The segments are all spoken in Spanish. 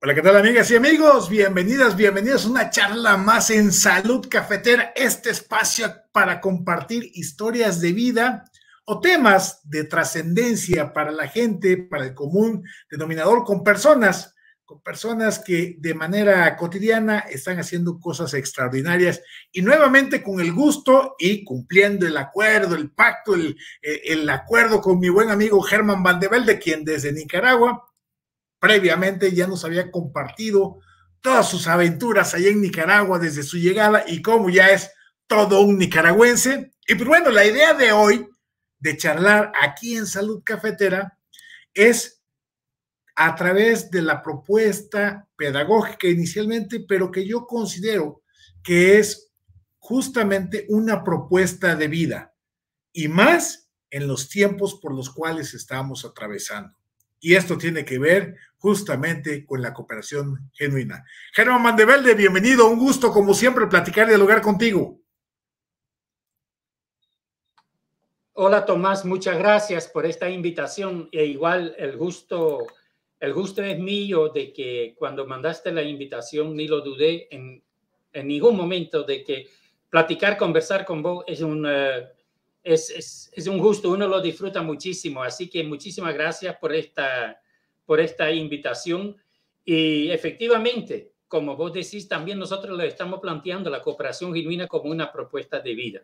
Hola, ¿qué tal, amigas y amigos? Bienvenidas, bienvenidos a una charla más en Salud Cafetera, este espacio para compartir historias de vida o temas de trascendencia para la gente, para el común denominador, con personas que de manera cotidiana están haciendo cosas extraordinarias y nuevamente con el gusto y cumpliendo el acuerdo, el pacto, el acuerdo con mi buen amigo Germán Valdevelde, quien desde Nicaragua previamente ya nos había compartido todas sus aventuras allá en Nicaragua desde su llegada y como ya es todo un nicaragüense. Y pues bueno, la idea de hoy de charlar aquí en Salud Cafetera es a través de la propuesta pedagógica inicialmente, pero que yo considero que es justamente una propuesta de vida y más en los tiempos por los cuales estamos atravesando. Y esto tiene que ver justamente con la cooperación genuina. Germán Valdevelde, bienvenido, un gusto como siempre platicar y dialogar contigo. Hola Tomás, muchas gracias por esta invitación e igual el gusto es mío de que cuando mandaste la invitación ni lo dudé en ningún momento de que conversar con vos es un gusto, uno lo disfruta muchísimo, así que muchísimas gracias por esta invitación y efectivamente, como vos decís, también nosotros le estamos planteando la cooperación genuina como una propuesta de vida.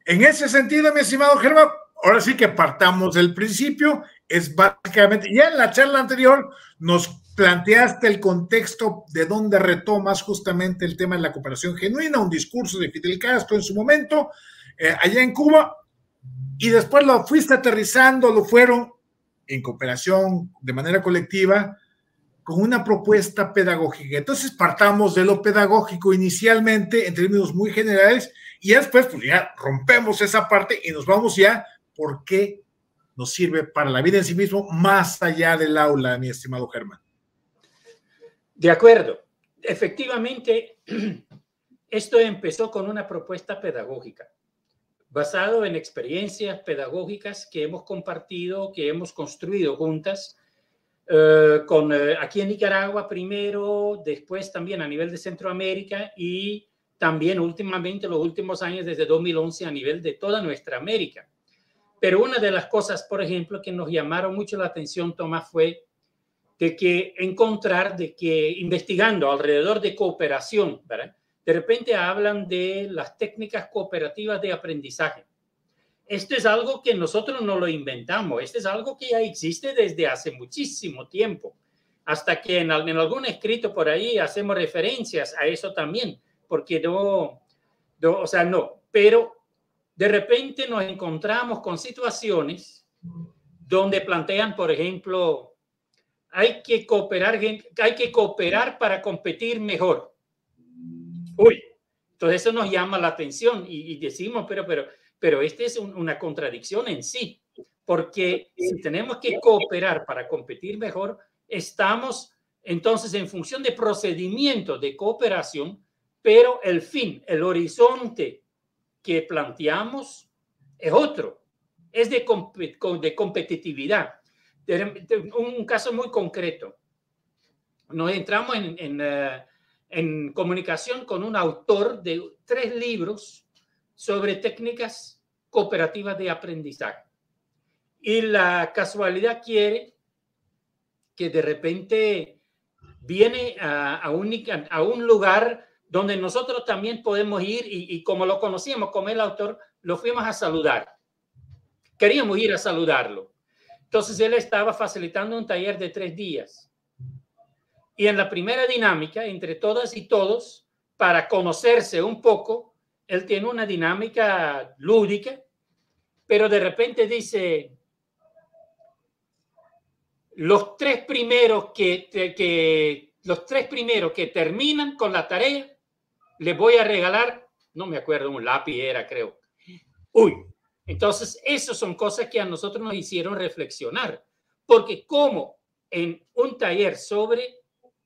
En ese sentido, mi estimado Germán, ahora sí que partamos del principio, es básicamente, ya en la charla anterior nos planteaste el contexto de donde retomas justamente el tema de la cooperación genuina, un discurso de Fidel Castro en su momento, allá en Cuba, y después lo fuiste aterrizando, lo fueron en cooperación de manera colectiva, con una propuesta pedagógica. Entonces partamos de lo pedagógico inicialmente en términos muy generales y después pues ya rompemos esa parte y nos vamos ya por qué nos sirve para la vida en sí mismo más allá del aula, mi estimado Germán. De acuerdo. Efectivamente, esto empezó con una propuesta pedagógica basado en experiencias pedagógicas que hemos compartido, que hemos construido juntas aquí en Nicaragua primero, después también a nivel de Centroamérica y también últimamente, los últimos años, desde 2011, a nivel de toda nuestra América. Pero una de las cosas, por ejemplo, que nos llamaron mucho la atención, Tomás, fue de que investigando alrededor de cooperación, ¿verdad? De repente hablan de las técnicas cooperativas de aprendizaje. Esto es algo que nosotros no lo inventamos, esto es algo que ya existe desde hace muchísimo tiempo, hasta que en algún escrito por ahí hacemos referencias a eso también, porque no, pero de repente nos encontramos con situaciones donde plantean, por ejemplo, hay que cooperar para competir mejor. Uy, entonces eso nos llama la atención y decimos, pero esta es una contradicción en sí, porque si tenemos que cooperar para competir mejor, estamos entonces en función de procedimientos de cooperación, pero el fin, el horizonte que planteamos es otro, es de competitividad. Un caso muy concreto. Nos entramos en comunicación con un autor de 3 libros sobre técnicas cooperativas de aprendizaje. Y la casualidad quiere que de repente viene a un lugar donde nosotros también podemos ir y como lo conocíamos como el autor, lo fuimos a saludar. Queríamos ir a saludarlo. Entonces él estaba facilitando un taller de 3 días. Y en la primera dinámica, entre todas y todos, para conocerse un poco, él tiene una dinámica lúdica, pero de repente dice, los tres primeros que terminan con la tarea, les voy a regalar, no me acuerdo, un lápiz era, creo. Uy, entonces esas son cosas que a nosotros nos hicieron reflexionar, porque como en un taller sobre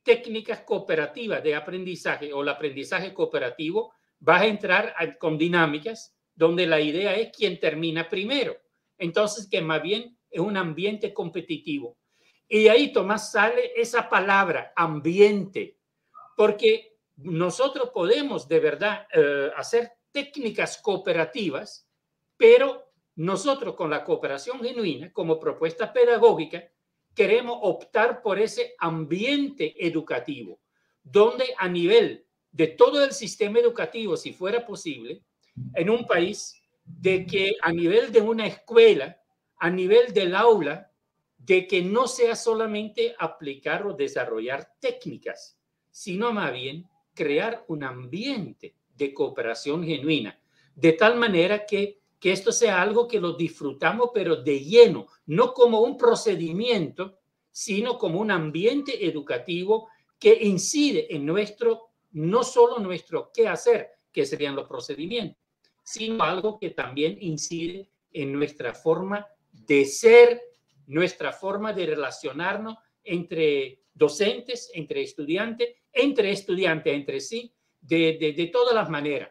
técnicas cooperativas de aprendizaje o el aprendizaje cooperativo, vas a entrar con dinámicas donde la idea es quién termina primero. Entonces, que más bien es un ambiente competitivo. Y ahí, Tomás, sale esa palabra, ambiente, porque nosotros podemos de verdad hacer técnicas cooperativas, pero nosotros con la cooperación genuina, como propuesta pedagógica, queremos optar por ese ambiente educativo, donde a nivel de todo el sistema educativo, si fuera posible, en un país, de que a nivel de una escuela, a nivel del aula, de que no sea solamente aplicar o desarrollar técnicas, sino más bien crear un ambiente de cooperación genuina, de tal manera que esto sea algo que lo disfrutamos, pero de lleno, no como un procedimiento, sino como un ambiente educativo que incide en nuestro, no solo nuestro qué hacer, que serían los procedimientos, sino algo que también incide en nuestra forma de ser, nuestra forma de relacionarnos entre docentes, entre estudiantes entre sí, de todas las maneras.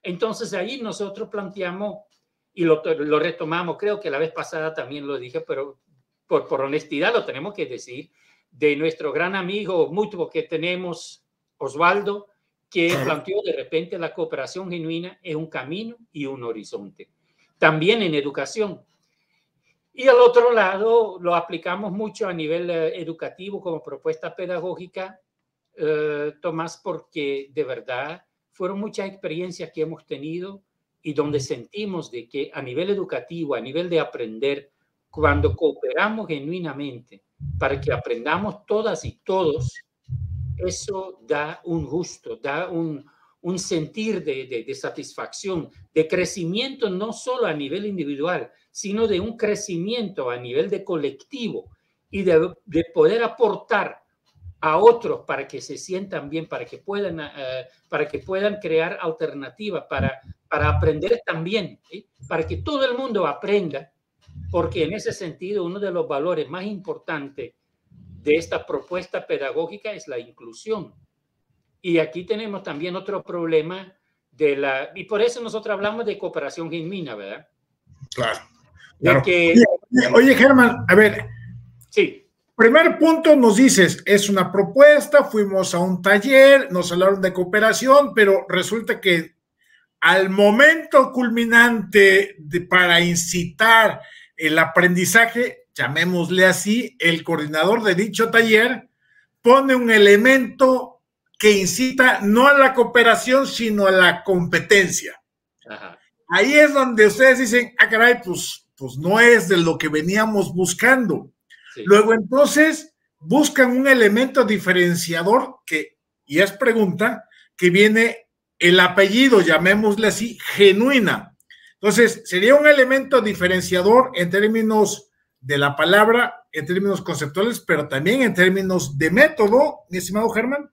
Entonces, ahí nosotros planteamos y lo retomamos, creo que la vez pasada también lo dije, pero por honestidad lo tenemos que decir, de nuestro gran amigo mutuo que tenemos, Osvaldo, que planteó de repente la cooperación genuina es un camino y un horizonte. También en educación. Y al otro lado, lo aplicamos mucho a nivel educativo como propuesta pedagógica, Tomás, porque de verdad fueron muchas experiencias que hemos tenido y donde sentimos de que a nivel educativo, a nivel de aprender, cuando cooperamos genuinamente para que aprendamos todas y todos, eso da un gusto, da un sentir de satisfacción, de crecimiento, no solo a nivel individual, sino de un crecimiento a nivel de colectivo y de poder aportar a otros para que se sientan bien, para que puedan crear alternativas, para aprender también, ¿sí? Para que todo el mundo aprenda, porque en ese sentido uno de los valores más importantes de esta propuesta pedagógica es la inclusión. Y aquí tenemos también otro problema y por eso nosotros hablamos de cooperación genuina, ¿verdad? Claro. De que, oye, Germán, a ver. Sí. Primer punto, nos dices, es una propuesta, fuimos a un taller, nos hablaron de cooperación, pero resulta que al momento culminante para incitar el aprendizaje, llamémosle así, el coordinador de dicho taller pone un elemento que incita no a la cooperación, sino a la competencia. Ajá. Ahí es donde ustedes dicen, ah, caray, pues no es de lo que veníamos buscando. Sí. Luego, entonces, buscan un elemento diferenciador y es pregunta, que viene el apellido, llamémosle así, genuina. Entonces, sería un elemento diferenciador en términos de la palabra, en términos conceptuales, pero también en términos de método, mi estimado Germán.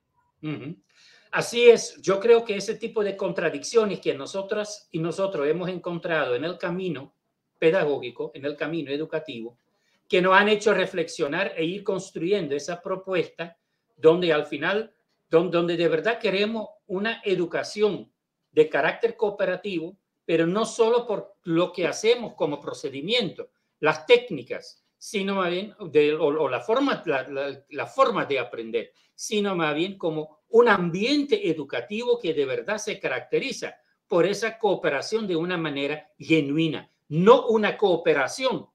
Así es, yo creo que ese tipo de contradicciones que nosotros hemos encontrado en el camino pedagógico, en el camino educativo, que nos han hecho reflexionar e ir construyendo esa propuesta donde al final, donde de verdad queremos una educación de carácter cooperativo, pero no solo por lo que hacemos como procedimiento, las técnicas, sino más bien, la forma de aprender, sino más bien como un ambiente educativo que de verdad se caracteriza por esa cooperación de una manera genuina, no una cooperación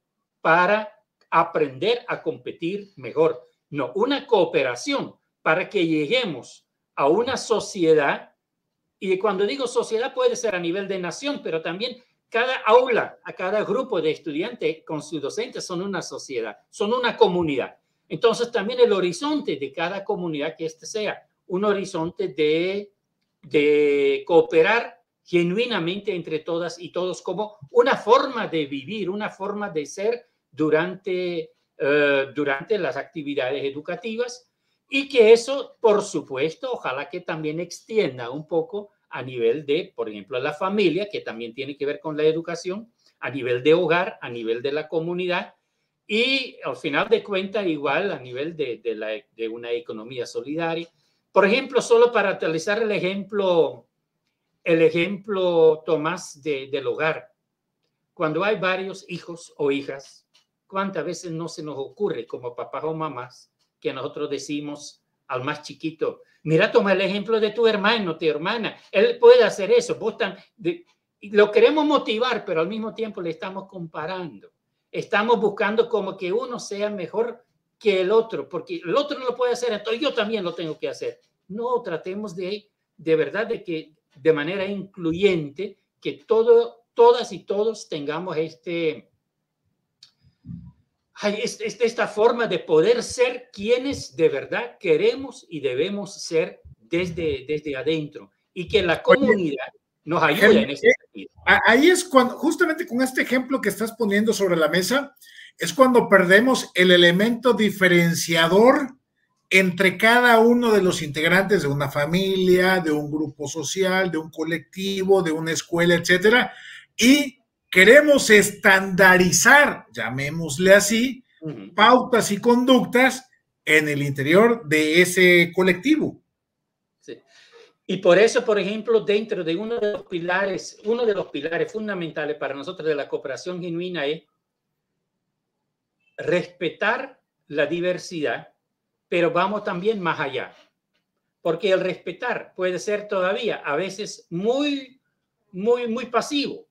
para aprender a competir mejor, no, una cooperación para que lleguemos a una sociedad, y cuando digo sociedad puede ser a nivel de nación, pero también cada aula, a cada grupo de estudiantes con sus docentes son una sociedad, son una comunidad. Entonces también el horizonte de cada comunidad, que este sea un horizonte de cooperar genuinamente entre todas y todos como una forma de vivir, una forma de ser durante las actividades educativas, y que eso, por supuesto, ojalá que también extienda un poco a nivel de, por ejemplo, la familia, que también tiene que ver con la educación, a nivel de hogar, a nivel de la comunidad, y al final de cuentas igual a nivel de una economía solidaria. Por ejemplo, solo para utilizar el ejemplo Tomás, del hogar. Cuando hay varios hijos o hijas ¿cuántas veces no se nos ocurre como papás o mamás que nosotros decimos al más chiquito, mira, toma el ejemplo de tu hermano, tu hermana, él puede hacer eso, lo queremos motivar, pero al mismo tiempo le estamos comparando. Estamos buscando como que uno sea mejor que el otro, porque el otro no lo puede hacer, entonces yo también lo tengo que hacer. No, tratemos de verdad de que de manera incluyente, que todas y todos tengamos esta forma de poder ser quienes de verdad queremos y debemos ser desde adentro, y que la comunidad nos ayude en ese sentido. Ahí es cuando, justamente con este ejemplo que estás poniendo sobre la mesa, es cuando perdemos el elemento diferenciador entre cada uno de los integrantes de una familia, de un grupo social, de un colectivo, de una escuela, etcétera, y queremos estandarizar, llamémosle así, pautas y conductas en el interior de ese colectivo. Sí. Y por eso, por ejemplo, dentro de uno de los pilares fundamentales para nosotros de la cooperación genuina es respetar la diversidad, pero vamos también más allá, porque el respetar puede ser todavía a veces muy pasivo.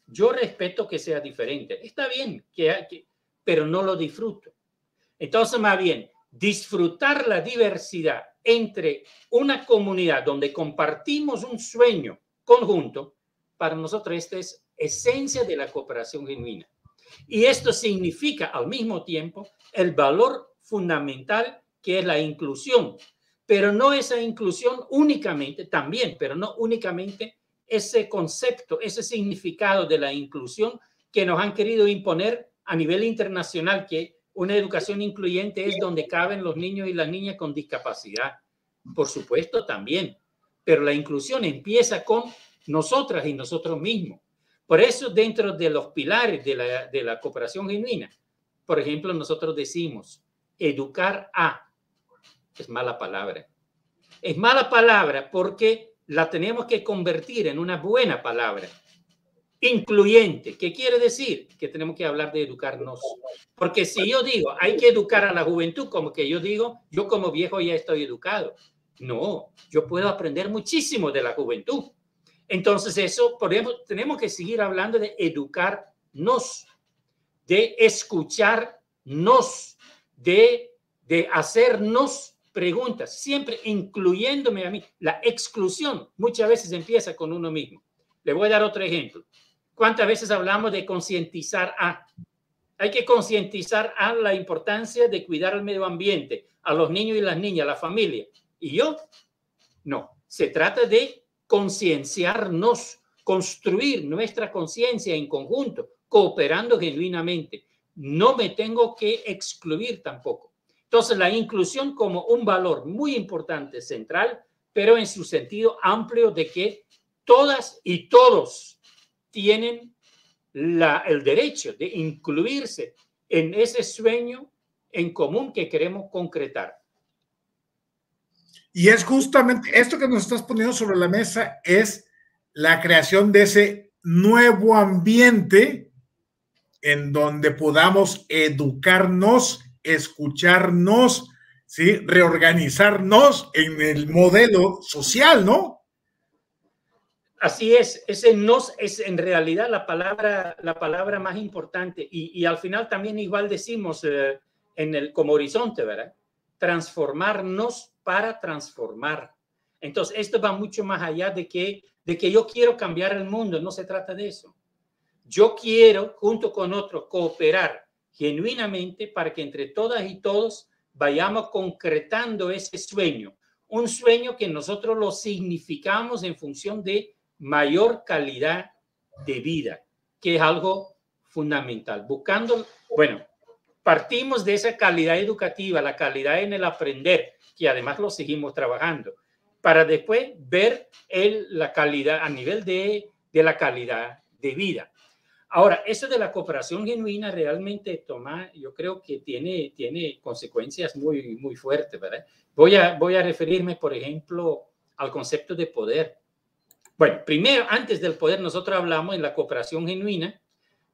Yo respeto que sea diferente, está bien, pero no lo disfruto. Entonces, más bien, disfrutar la diversidad entre una comunidad donde compartimos un sueño conjunto, para nosotros esta es esencia de la cooperación genuina. Y esto significa al mismo tiempo el valor fundamental que es la inclusión, pero no esa inclusión únicamente, también, pero no únicamente ese concepto, ese significado de la inclusión que nos han querido imponer a nivel internacional, que una educación incluyente es donde caben los niños y las niñas con discapacidad. Por supuesto, también, pero la inclusión empieza con nosotras y nosotros mismos. Por eso, dentro de los pilares de la cooperación genuina, por ejemplo, nosotros decimos educar a, es mala palabra. Es mala palabra porque la tenemos que convertir en una buena palabra. Incluyente. ¿Qué quiere decir? Que tenemos que hablar de educarnos. Porque si yo digo, hay que educar a la juventud, como que yo digo, yo como viejo ya estoy educado. No, yo puedo aprender muchísimo de la juventud. Entonces eso, tenemos que seguir hablando de educarnos, de escucharnos, de hacernos preguntas, siempre incluyéndome a mí. La exclusión muchas veces empieza con uno mismo. Le voy a dar otro ejemplo. ¿Cuántas veces hablamos de concientizar a? Hay que concientizar a la importancia de cuidar el medio ambiente, a los niños y las niñas, a la familia. ¿Y yo? No. Se trata de concienciarnos, construir nuestra conciencia en conjunto, cooperando genuinamente. No me tengo que excluir tampoco. Entonces, la inclusión como un valor muy importante, central, pero en su sentido amplio de que todas y todos tienen el derecho de incluirse en ese sueño en común que queremos concretar. Y es justamente esto que nos estás poniendo sobre la mesa, es la creación de ese nuevo ambiente en donde podamos educarnos, escucharnos, ¿sí? Reorganizarnos en el modelo social, ¿no? Así es, ese nos es en realidad la palabra más importante, y al final también igual decimos como horizonte, ¿verdad? Transformarnos para transformar. Entonces, esto va mucho más allá de que yo quiero cambiar el mundo, no se trata de eso. Yo quiero, junto con otros, cooperar genuinamente para que entre todas y todos vayamos concretando ese sueño, un sueño que nosotros lo significamos en función de mayor calidad de vida, que es algo fundamental. Buscando, bueno, partimos de esa calidad educativa, la calidad en el aprender, que además lo seguimos trabajando, para después ver la calidad a nivel de la calidad de vida. Ahora, eso de la cooperación genuina realmente, Tomás, yo creo que tiene consecuencias muy fuertes, ¿verdad? Voy a referirme, por ejemplo, al concepto de poder. Bueno, primero, antes del poder, nosotros hablamos en la cooperación genuina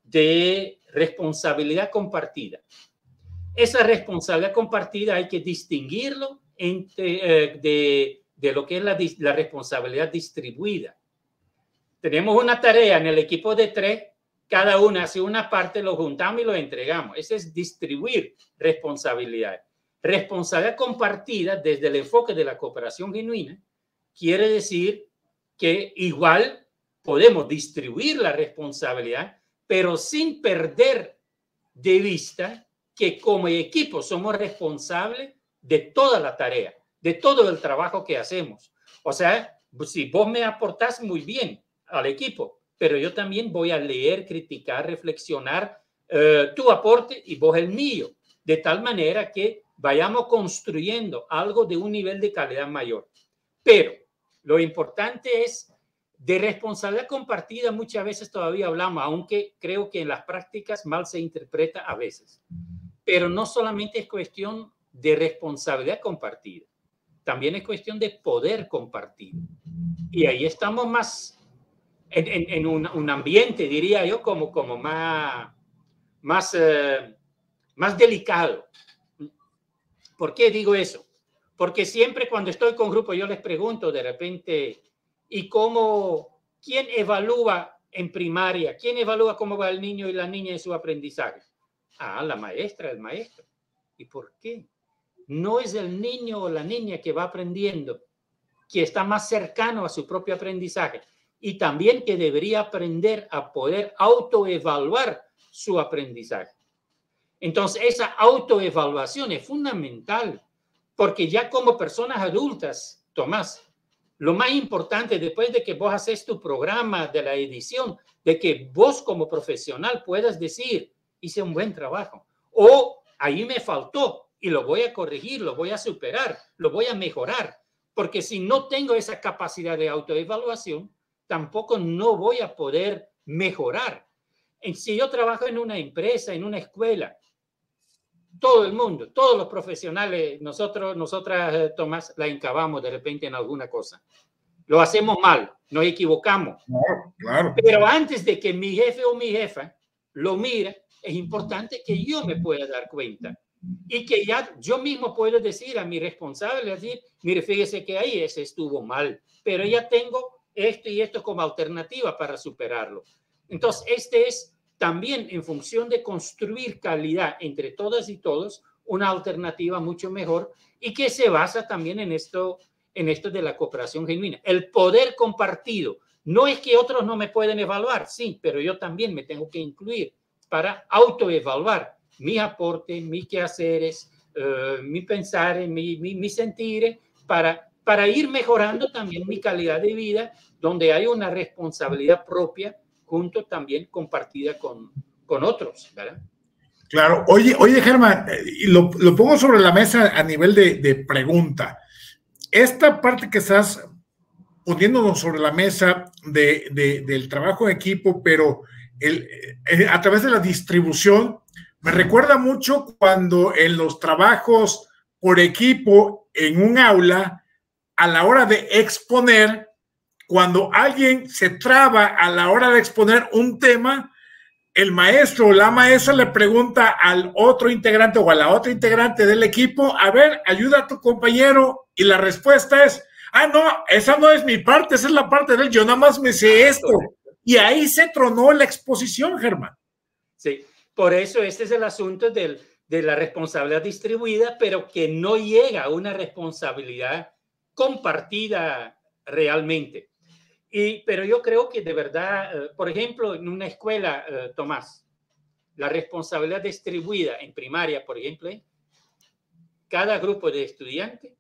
de responsabilidad compartida. Esa responsabilidad compartida hay que distinguirlo de lo que es la responsabilidad distribuida. Tenemos una tarea en el equipo de 3, cada una hace una parte, lo juntamos y lo entregamos. Ese es distribuir responsabilidad. Responsabilidad compartida desde el enfoque de la cooperación genuina quiere decir que igual podemos distribuir la responsabilidad, pero sin perder de vista que como equipo somos responsables de toda la tarea, de todo el trabajo que hacemos. O sea, si vos me aportás muy bien al equipo, pero yo también voy a leer, criticar, reflexionar tu aporte y vos el mío, de tal manera que vayamos construyendo algo de un nivel de calidad mayor. Pero lo importante es de responsabilidad compartida. Muchas veces todavía hablamos, aunque creo que en las prácticas mal se interpreta a veces. Pero no solamente es cuestión de responsabilidad compartida, también es cuestión de poder compartido. Y ahí estamos más en un ambiente, diría yo, como más delicado. ¿Por qué digo eso? Porque siempre cuando estoy con grupo yo les pregunto de repente, ¿y quién evalúa en primaria? ¿Quién evalúa cómo va el niño y la niña en su aprendizaje? Ah, la maestra, el maestro. ¿Y por qué? No es el niño o la niña que va aprendiendo, que está más cercano a su propio aprendizaje y también que debería aprender a poder autoevaluar su aprendizaje. Entonces, esa autoevaluación es fundamental porque ya como personas adultas, Tomás, lo más importante después de que vos haces tu programa de la edición, de que vos como profesional puedas decir, hice un buen trabajo o ahí me faltó y lo voy a corregir, lo voy a superar, lo voy a mejorar. Porque si no tengo esa capacidad de autoevaluación, tampoco no voy a poder mejorar. Si yo trabajo en una empresa, en una escuela, todo el mundo, todos los profesionales, nosotras, Tomás, la encabamos de repente en alguna cosa. Lo hacemos mal, nos equivocamos. Claro. Pero antes de que mi jefe o mi jefa lo mire, es importante que yo me pueda dar cuenta. Y que ya yo mismo puedo decir a mi responsable, decir, mire, fíjese que ahí ese estuvo mal, pero ya tengo esto y esto como alternativa para superarlo. Entonces, este es también en función de construir calidad entre todas y todos, una alternativa mucho mejor y que se basa también en esto de la cooperación genuina. El poder compartido. No es que otros no me pueden evaluar, sí, pero yo también me tengo que incluir para autoevaluar mis aportes, mis quehaceres, mi pensar, mi sentir, para ir mejorando también mi calidad de vida, donde hay una responsabilidad propia, junto también compartida con otros, ¿verdad? Claro. Oye, Germán, y lo pongo sobre la mesa a nivel de pregunta. Esta parte que estás poniéndonos sobre la mesa del trabajo en equipo, pero a través de la distribución, me recuerda mucho cuando en los trabajos por equipo en un aula, a la hora de exponer, cuando alguien se traba a la hora de exponer un tema, el maestro o la maestra le pregunta al otro integrante o a la otra integrante del equipo, a ver, ayuda a tu compañero, y la respuesta es, ah, no, esa no es mi parte, esa es la parte de él, yo nada más me sé esto. Y ahí se tronó la exposición, Germán. Sí, por eso este es el asunto de la responsabilidad distribuida, pero que no llega a una responsabilidad compartida realmente. Pero yo creo que de verdad, por ejemplo, en una escuela, Tomás, la responsabilidad distribuida en primaria, por ejemplo, cada grupo de estudiantes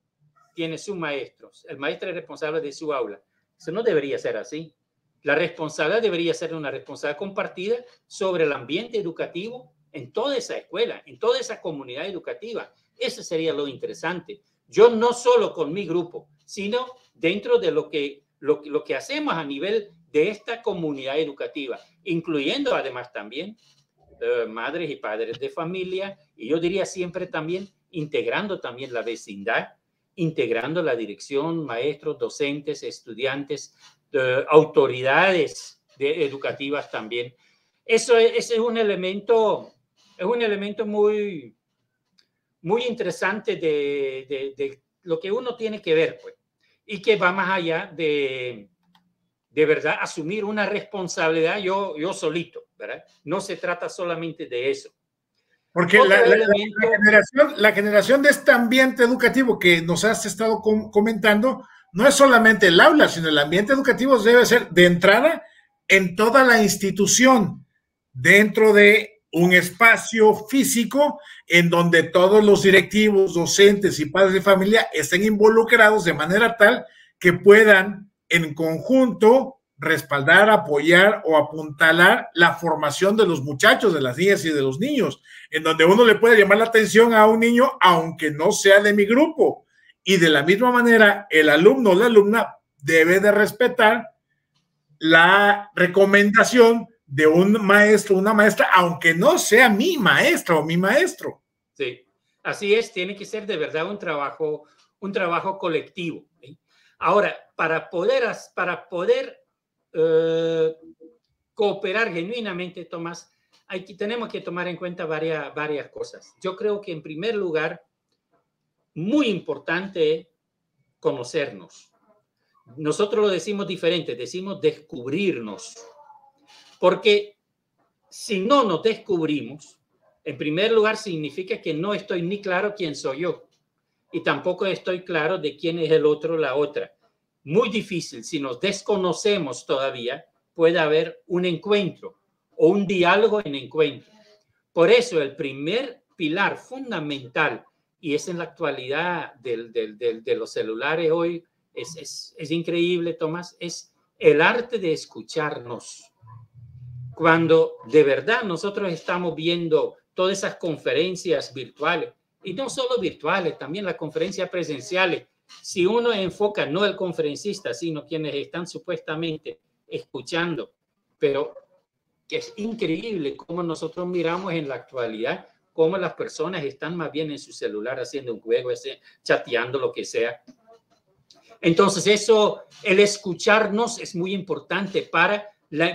tiene sus maestros. El maestro es responsable de su aula. Eso no debería ser así. La responsabilidad debería ser una responsabilidad compartida sobre el ambiente educativo en toda esa escuela, en toda esa comunidad educativa. Eso sería lo interesante. Yo no solo con mi grupo, sino dentro de lo que hacemos a nivel de esta comunidad educativa, incluyendo además también madres y padres de familia, y yo diría siempre también integrando también la vecindad, integrando la dirección, maestros, docentes, estudiantes, autoridades educativas también. ese es un elemento muy, muy interesante de lo que uno tiene que ver, pues, y que va más allá de verdad asumir una responsabilidad yo solito, ¿verdad? No se trata solamente de eso. Porque la generación de este ambiente educativo que nos has estado comentando no es solamente el aula, sino el ambiente educativo debe ser de entrada en toda la institución, dentro de un espacio físico en donde todos los directivos, docentes y padres de familia estén involucrados de manera tal que puedan en conjunto respaldar, apoyar o apuntalar la formación de los muchachos, de las niñas y de los niños, en donde uno le puede llamar la atención a un niño aunque no sea de mi grupo. Y de la misma manera, el alumno o la alumna debe de respetar la recomendación de un maestro, una maestra, aunque no sea mi maestra o mi maestro. Sí, así es, tiene que ser de verdad un trabajo colectivo. ¿Sí? Ahora, para poder cooperar genuinamente, Tomás, tenemos que tomar en cuenta varias cosas. Yo creo que en primer lugar, muy importante conocernos. Nosotros lo decimos diferente, decimos descubrirnos. Porque si no nos descubrimos, en primer lugar significa que no estoy ni claro quién soy yo y tampoco estoy claro de quién es el otro, la otra. Muy difícil, si nos desconocemos todavía, puede haber un encuentro o un diálogo en encuentro. Por eso el primer pilar fundamental, y es en la actualidad de los celulares hoy, es increíble, Tomás, es el arte de escucharnos. Cuando de verdad nosotros estamos viendo todas esas conferencias virtuales, y no solo virtuales, también las conferencias presenciales, si uno enfoca no el conferencista, sino quienes están supuestamente escuchando, pero que es increíble cómo nosotros miramos en la actualidad, cómo las personas están más bien en su celular haciendo un juego, chateando, lo que sea. Entonces eso, el escucharnos es muy importante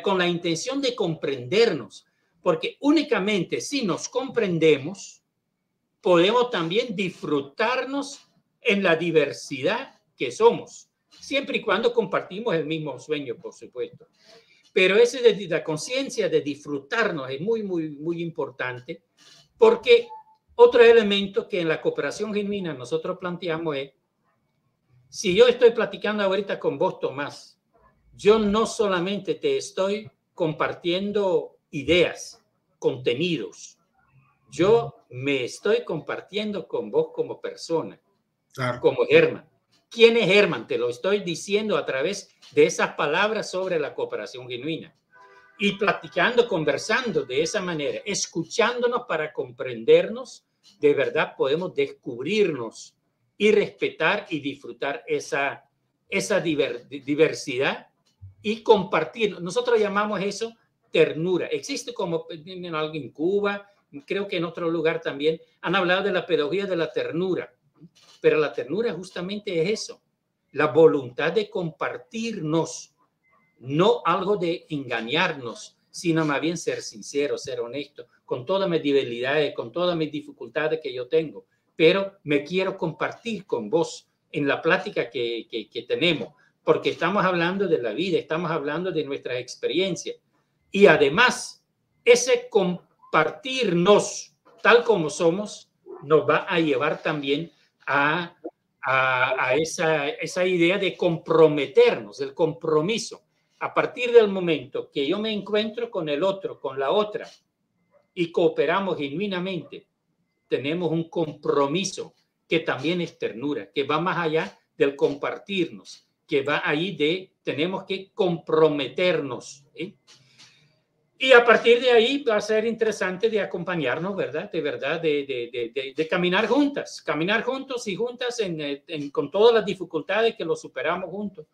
con la intención de comprendernos, porque únicamente si nos comprendemos, podemos también disfrutarnos en la diversidad que somos, siempre y cuando compartimos el mismo sueño, por supuesto. Pero la conciencia de disfrutarnos es muy, muy, muy importante, porque otro elemento que en la cooperación genuina nosotros planteamos es, si yo estoy platicando ahorita con vos, Tomás, yo no solamente te estoy compartiendo ideas, contenidos, yo me estoy compartiendo con vos como persona, claro, como Germán. ¿Quién es Germán? Te lo estoy diciendo a través de esas palabras sobre la cooperación genuina. Y platicando, conversando de esa manera, escuchándonos para comprendernos, de verdad podemos descubrirnos y respetar y disfrutar esa diversidad y compartir. Nosotros llamamos eso ternura. Existe como en algo en Cuba, creo que en otro lugar también, han hablado de la pedagogía de la ternura. Pero la ternura justamente es eso, la voluntad de compartirnos, no algo de engañarnos, sino más bien ser sincero, ser honesto, con todas mis debilidades, con todas mis dificultades que yo tengo, pero me quiero compartir con vos en la plática que tenemos, porque estamos hablando de la vida, estamos hablando de nuestras experiencias. Y además, ese compartirnos tal como somos nos va a llevar también a esa idea de comprometernos, el compromiso. A partir del momento que yo me encuentro con el otro, con la otra, y cooperamos genuinamente, tenemos un compromiso que también es ternura, que va más allá del compartirnos, que va ahí de tenemos que comprometernos. Y a partir de ahí va a ser interesante de acompañarnos, ¿verdad? De caminar juntos y juntas con todas las dificultades que lo superamos juntos,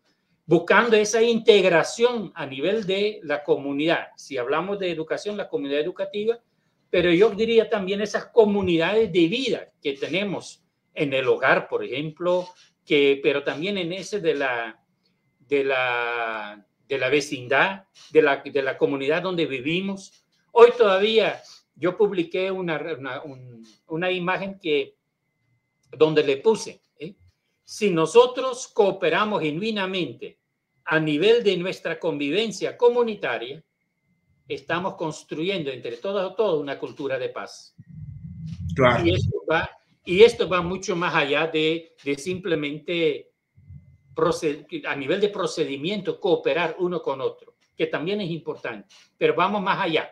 buscando esa integración a nivel de la comunidad. Si hablamos de educación, la comunidad educativa, pero yo diría también esas comunidades de vida que tenemos en el hogar, por ejemplo, pero también en ese de la vecindad, de la comunidad donde vivimos, Hoy todavía yo publiqué una imagen donde le puse, si nosotros cooperamos genuinamente a nivel de nuestra convivencia comunitaria, estamos construyendo entre todos una cultura de paz. Claro. Y esto va mucho más allá de simplemente a nivel de procedimiento cooperar uno con otro, que también es importante, pero vamos más allá.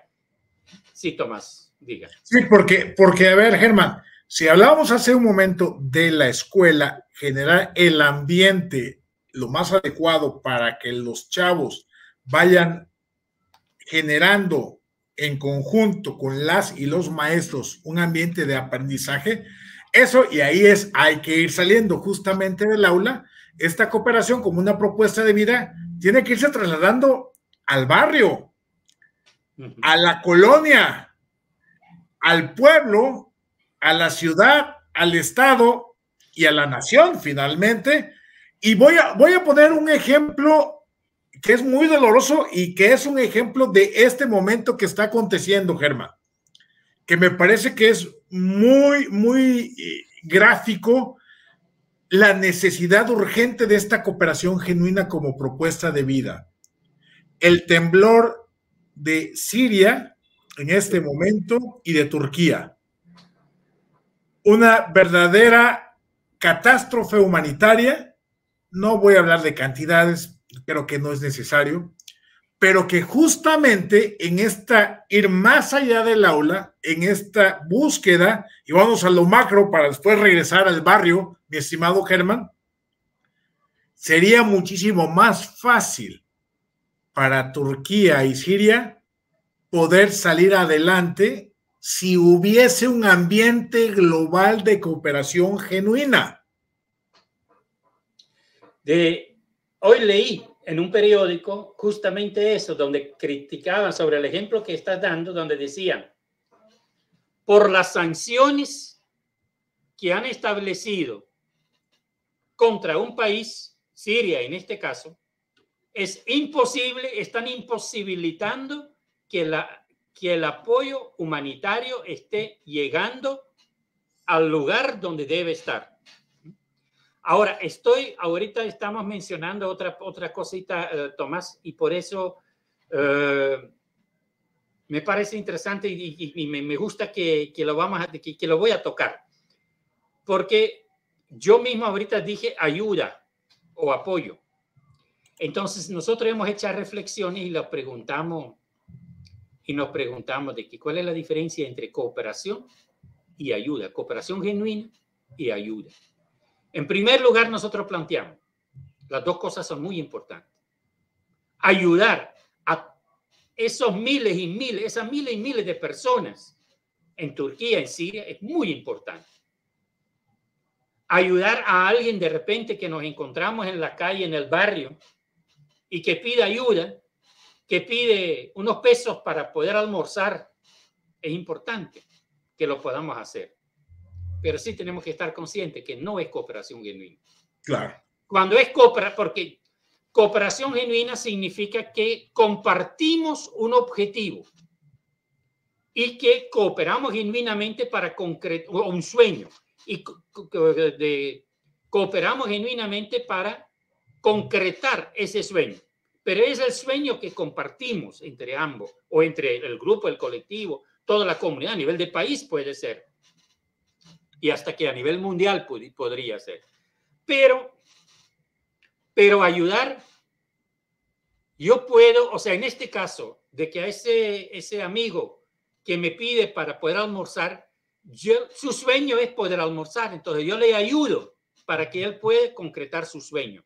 Sí, Tomás, diga. Sí, porque a ver, Germán, si hablábamos hace un momento de la escuela, generar el ambiente lo más adecuado para que los chavos vayan generando en conjunto con las y los maestros un ambiente de aprendizaje, eso, y ahí hay que ir saliendo justamente del aula. Esta cooperación como una propuesta de vida tiene que irse trasladando al barrio, a la colonia, al pueblo, a la ciudad, al estado y a la nación finalmente. Y voy a poner un ejemplo que es muy doloroso y que es un ejemplo de este momento que está aconteciendo, Germán, que me parece que es muy, muy gráfico la necesidad urgente de esta cooperación genuina como propuesta de vida. El temblor de Siria en este momento y de Turquía. Una verdadera catástrofe humanitaria. No voy a hablar de cantidades, creo que no es necesario, pero que justamente en esta ir más allá del aula, en esta búsqueda, y vamos a lo macro para después regresar al barrio, mi estimado Germán, sería muchísimo más fácil para Turquía y Siria poder salir adelante si hubiese un ambiente global de cooperación genuina. Hoy leí en un periódico justamente eso, donde criticaban sobre el ejemplo que estás dando, donde decían, por las sanciones que han establecido contra un país, Siria en este caso, es imposible, están imposibilitando que el apoyo humanitario esté llegando al lugar donde debe estar. Ahora, ahorita estamos mencionando otra cosita, Tomás, y por eso me parece interesante y me gusta que lo voy a tocar. Porque yo mismo ahorita dije ayuda o apoyo. Entonces, nosotros hemos hecho reflexiones y nos preguntamos de cuál es la diferencia entre cooperación y ayuda, cooperación genuina y ayuda. En primer lugar, nosotros planteamos, las dos cosas son muy importantes. Ayudar a esas miles y miles de personas en Turquía, en Siria, es muy importante. Ayudar a alguien de repente que nos encontramos en la calle, en el barrio, y que pide ayuda, que pide unos pesos para poder almorzar, es importante que lo podamos hacer. Pero sí tenemos que estar conscientes que no es cooperación genuina. Claro. Cuando es porque cooperación genuina significa que compartimos un objetivo y que cooperamos genuinamente para concretar un sueño y cooperamos genuinamente para concretar ese sueño. Pero es el sueño que compartimos entre ambos o entre el grupo, el colectivo, toda la comunidad, a nivel de país puede ser. Y hasta que a nivel mundial podría ser. Pero ayudar, yo puedo, o sea, en este caso, de que a ese amigo que me pide para poder almorzar, su sueño es poder almorzar, entonces yo le ayudo para que él pueda concretar su sueño.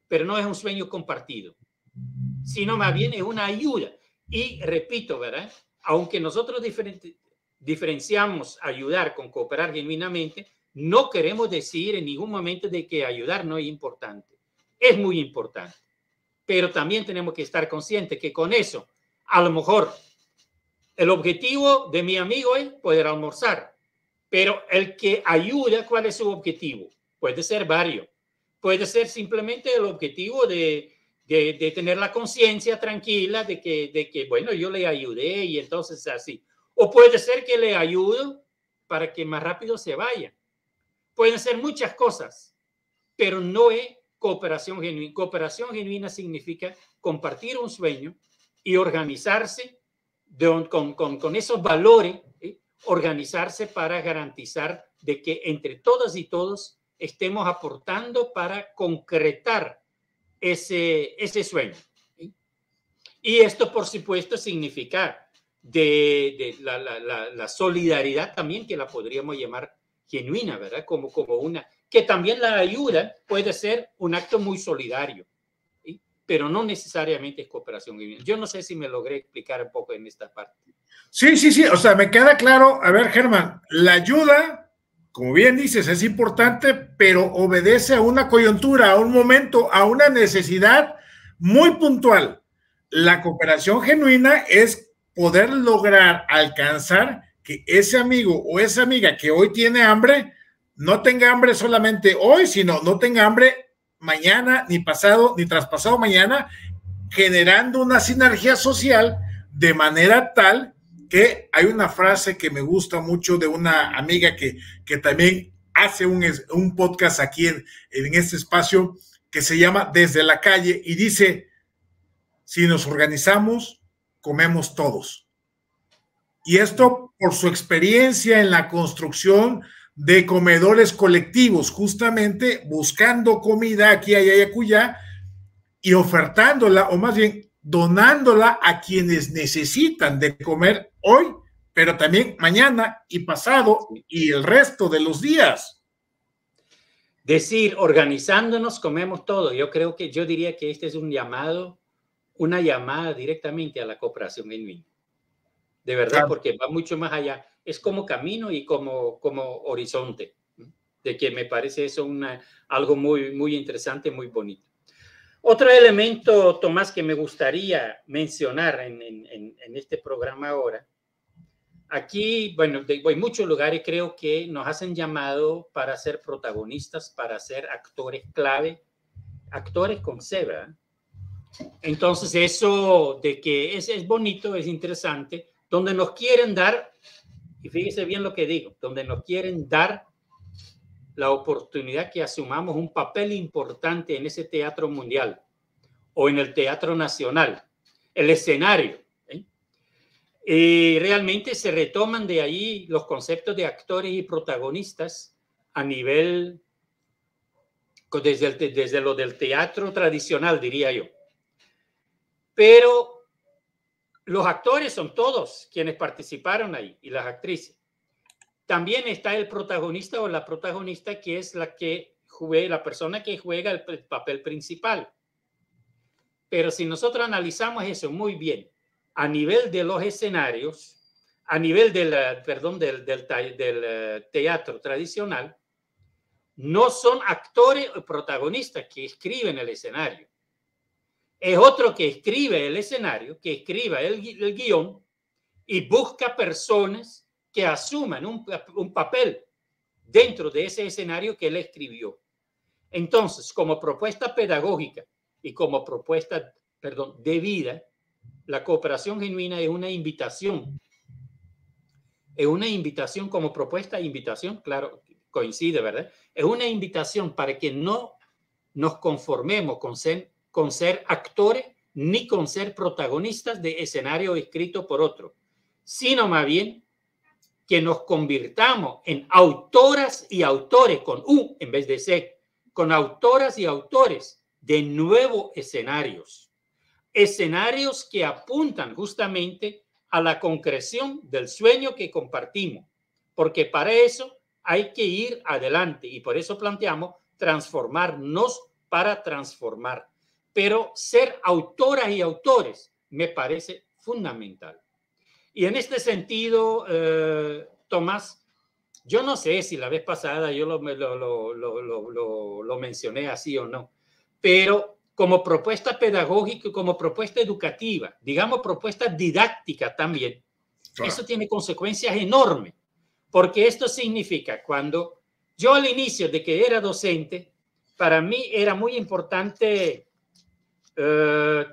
Pero no es un sueño compartido, sino más bien es una ayuda. Y repito, ¿verdad? Aunque nosotros diferenciamos ayudar con cooperar genuinamente, no queremos decir en ningún momento de que ayudar no es importante. Es muy importante. Pero también tenemos que estar conscientes que con eso, a lo mejor, el objetivo de mi amigo es poder almorzar. Pero el que ayuda, ¿cuál es su objetivo? Puede ser varios. Puede ser simplemente el objetivo de de tener la conciencia tranquila de que, bueno, yo le ayudé y entonces así. O puede ser que le ayudo para que más rápido se vaya. Pueden ser muchas cosas, pero no es cooperación genuina. Cooperación genuina significa compartir un sueño y organizarse con esos valores, organizarse para garantizar de que entre todas y todos estemos aportando para concretar ese sueño. Y esto, por supuesto, significa la solidaridad también, que la podríamos llamar genuina, ¿verdad? Como una, que también la ayuda puede ser un acto muy solidario, ¿sí? Pero no necesariamente es cooperación genuina. Yo no sé si me logré explicar un poco en esta parte. Sí, sí, sí, o sea, me queda claro. A ver, Germán, la ayuda, como bien dices, es importante, pero obedece a una coyuntura, a un momento, a una necesidad muy puntual. La cooperación genuina es poder lograr alcanzar que ese amigo o esa amiga que hoy tiene hambre, no tenga hambre solamente hoy, sino no tenga hambre mañana, ni pasado, ni traspasado mañana, generando una sinergia social de manera tal que hay una frase que me gusta mucho de una amiga que también hace un podcast aquí en este espacio que se llama Desde la Calle y dice, si nos organizamos, comemos todos. Y esto por su experiencia en la construcción de comedores colectivos, justamente buscando comida aquí, allá y acullá y ofertándola, o más bien donándola a quienes necesitan de comer hoy, pero también mañana y pasado y el resto de los días. Decir, organizándonos, comemos todo. Yo diría que este es una llamada directamente a la cooperación genuina. De verdad, claro. Porque va mucho más allá. Es como camino y como horizonte. De que me parece eso algo muy, muy interesante, muy bonito. Otro elemento, Tomás, que me gustaría mencionar en este programa ahora. Aquí, bueno, en muchos lugares creo que nos hacen llamado para ser protagonistas, para ser actores clave, actores con C, ¿verdad? Entonces eso de que es bonito, es interesante, donde nos quieren dar, y fíjese bien lo que digo, donde nos quieren dar la oportunidad que asumamos un papel importante en ese teatro mundial o en el teatro nacional, el escenario. Y realmente se retoman de ahí los conceptos de actores y protagonistas a nivel, desde lo del teatro tradicional, diría yo. Pero los actores son todos quienes participaron ahí y las actrices. También está el protagonista o la protagonista, que es la persona que juega el papel principal. Pero si nosotros analizamos eso muy bien, a nivel de los escenarios, a nivel del teatro tradicional, no son actores o protagonistas que escriben el escenario. Es otro que escribe el escenario, que escriba el guión y busca personas que asuman un papel dentro de ese escenario que él escribió. Entonces, como propuesta pedagógica y como propuesta, de vida, la cooperación genuina es una invitación. Es una invitación como propuesta, invitación, claro, coincide, ¿verdad? Es una invitación para que no nos conformemos con ser actores ni con ser protagonistas de escenario escrito por otro, sino más bien que nos convirtamos en autoras y autores, con U en vez de C, con autoras y autores de nuevos escenarios. Escenarios que apuntan justamente a la concreción del sueño que compartimos, porque para eso hay que ir adelante y por eso planteamos transformarnos para transformar. Pero ser autoras y autores me parece fundamental. Y en este sentido, Tomás, yo no sé si la vez pasada yo lo mencioné así o no, pero como propuesta pedagógica, como propuesta educativa, digamos propuesta didáctica también, claro. Eso tiene consecuencias enormes, porque esto significa cuando yo al inicio de que era docente, para mí era muy importante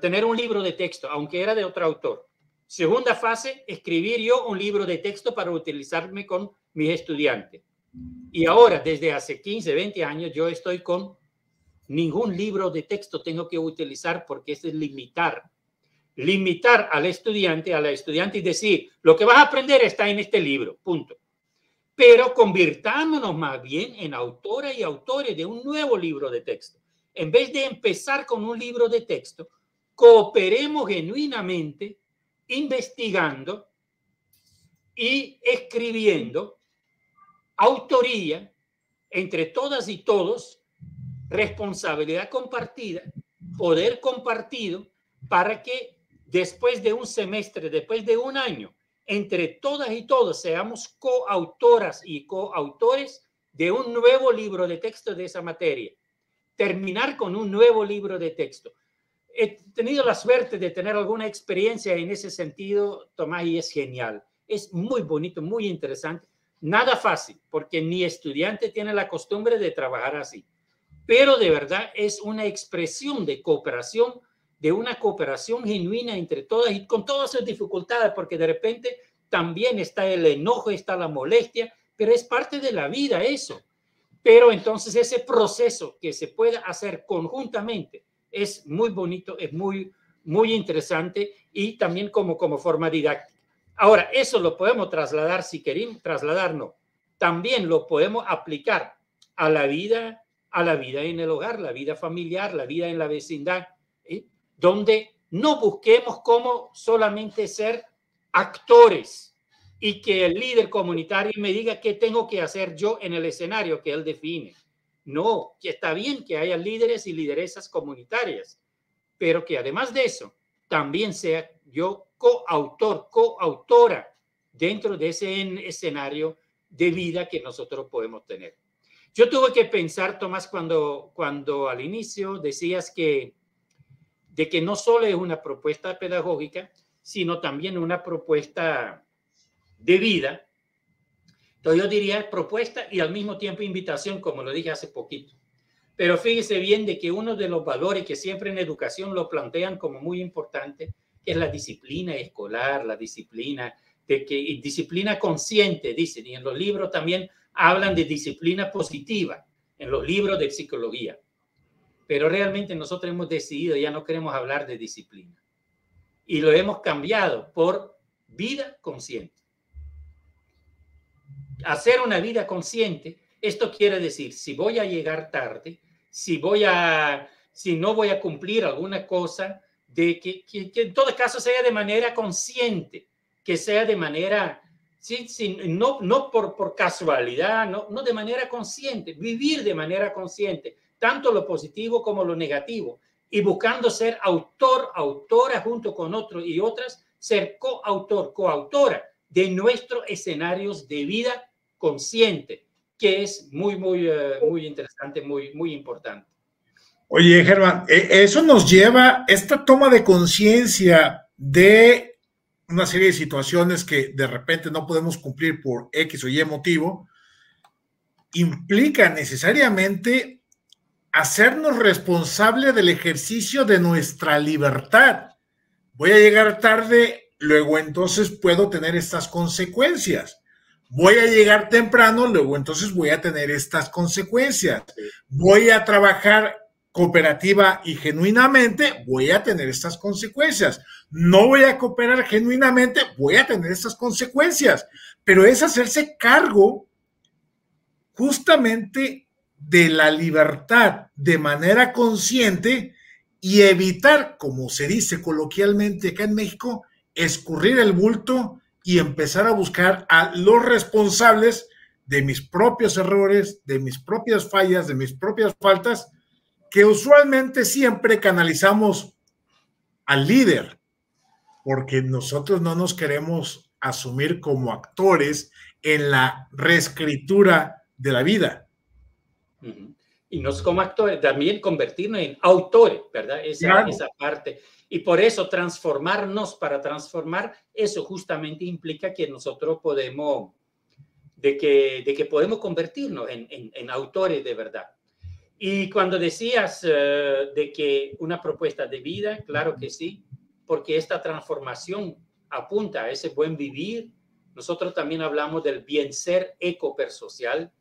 tener un libro de texto, aunque era de otro autor. Segunda fase, escribir yo un libro de texto para utilizarme con mis estudiantes. Y ahora, desde hace 15, 20 años, yo estoy con ningún libro de texto tengo que utilizar, porque eso es limitar al estudiante, a la estudiante, y decir, lo que vas a aprender está en este libro, punto. Pero convirtámonos más bien en autoras y autores de un nuevo libro de texto. En vez de empezar con un libro de texto, cooperemos genuinamente, investigando y escribiendo autoría entre todas y todos, responsabilidad compartida, poder compartido, para que después de un semestre, después de un año, entre todas y todos seamos coautoras y coautores de un nuevo libro de texto de esa materia. Terminar con un nuevo libro de texto. He tenido la suerte de tener alguna experiencia en ese sentido, Tomás, y es genial. Es muy bonito, muy interesante. Nada fácil, porque ni estudiante tiene la costumbre de trabajar así. Pero de verdad es una expresión de cooperación, de una cooperación genuina entre todas y con todas sus dificultades, porque de repente también está el enojo, está la molestia, pero es parte de la vida eso. Pero entonces ese proceso que se pueda hacer conjuntamente es muy bonito, es muy, muy interesante, y también como forma didáctica. Ahora, eso lo podemos trasladar, si queremos trasladarnos, también lo podemos aplicar a la vida en el hogar, la vida familiar, la vida en la vecindad, donde no busquemos cómo solamente ser actores y que el líder comunitario me diga qué tengo que hacer yo en el escenario que él define. No, que está bien que haya líderes y lideresas comunitarias, pero que además de eso también sea yo coautor, coautora dentro de ese escenario de vida que nosotros podemos tener. Yo tuve que pensar, Tomás, cuando al inicio decías de que no solo es una propuesta pedagógica, sino también una propuesta de vida. Entonces yo diría propuesta y al mismo tiempo invitación, como lo dije hace poquito. Pero fíjese bien de que uno de los valores que siempre en educación lo plantean como muy importante, que es la disciplina escolar, la disciplina disciplina consciente, dicen, y en los libros también hablan de disciplina positiva, en los libros de psicología. Pero realmente nosotros hemos decidido, ya no queremos hablar de disciplina. Y lo hemos cambiado por vida consciente. Hacer una vida consciente, esto quiere decir, si voy a llegar tarde, si no voy a cumplir alguna cosa, de que en todo caso sea de manera consciente, que sea de manera, no por casualidad, no de manera consciente, vivir de manera consciente, tanto lo positivo como lo negativo, y buscando ser autor, autora junto con otros y otras, ser coautor, coautora de nuestros escenarios de vida consciente, que es muy interesante, muy importante. Oye, Germán, eso nos lleva, esta toma de conciencia de una serie de situaciones que de repente no podemos cumplir por X o Y motivo, implica necesariamente hacernos responsable del ejercicio de nuestra libertad. Voy a llegar tarde, luego entonces puedo tener estas consecuencias. Voy a llegar temprano, luego entonces voy a tener estas consecuencias. Voy a trabajar cooperativa y genuinamente, voy a tener estas consecuencias. No voy a cooperar genuinamente, voy a tener estas consecuencias. Pero es hacerse cargo justamente de la libertad de manera consciente y evitar, como se dice coloquialmente acá en México, escurrir el bulto y empezar a buscar a los responsables de mis propios errores, de mis propias fallas, de mis propias faltas, que usualmente siempre canalizamos al líder, porque nosotros no nos queremos asumir como actores en la reescritura de la vida. Y nos como actores, también convertirnos en autores, ¿verdad? Esa parte. Y por eso transformarnos, para transformar, eso justamente implica que nosotros podemos, de que podemos convertirnos en autores de verdad. Y cuando decías de que una propuesta de vida, claro que sí, porque esta transformación apunta a ese buen vivir. Nosotros también hablamos del bien ser ecopersocial,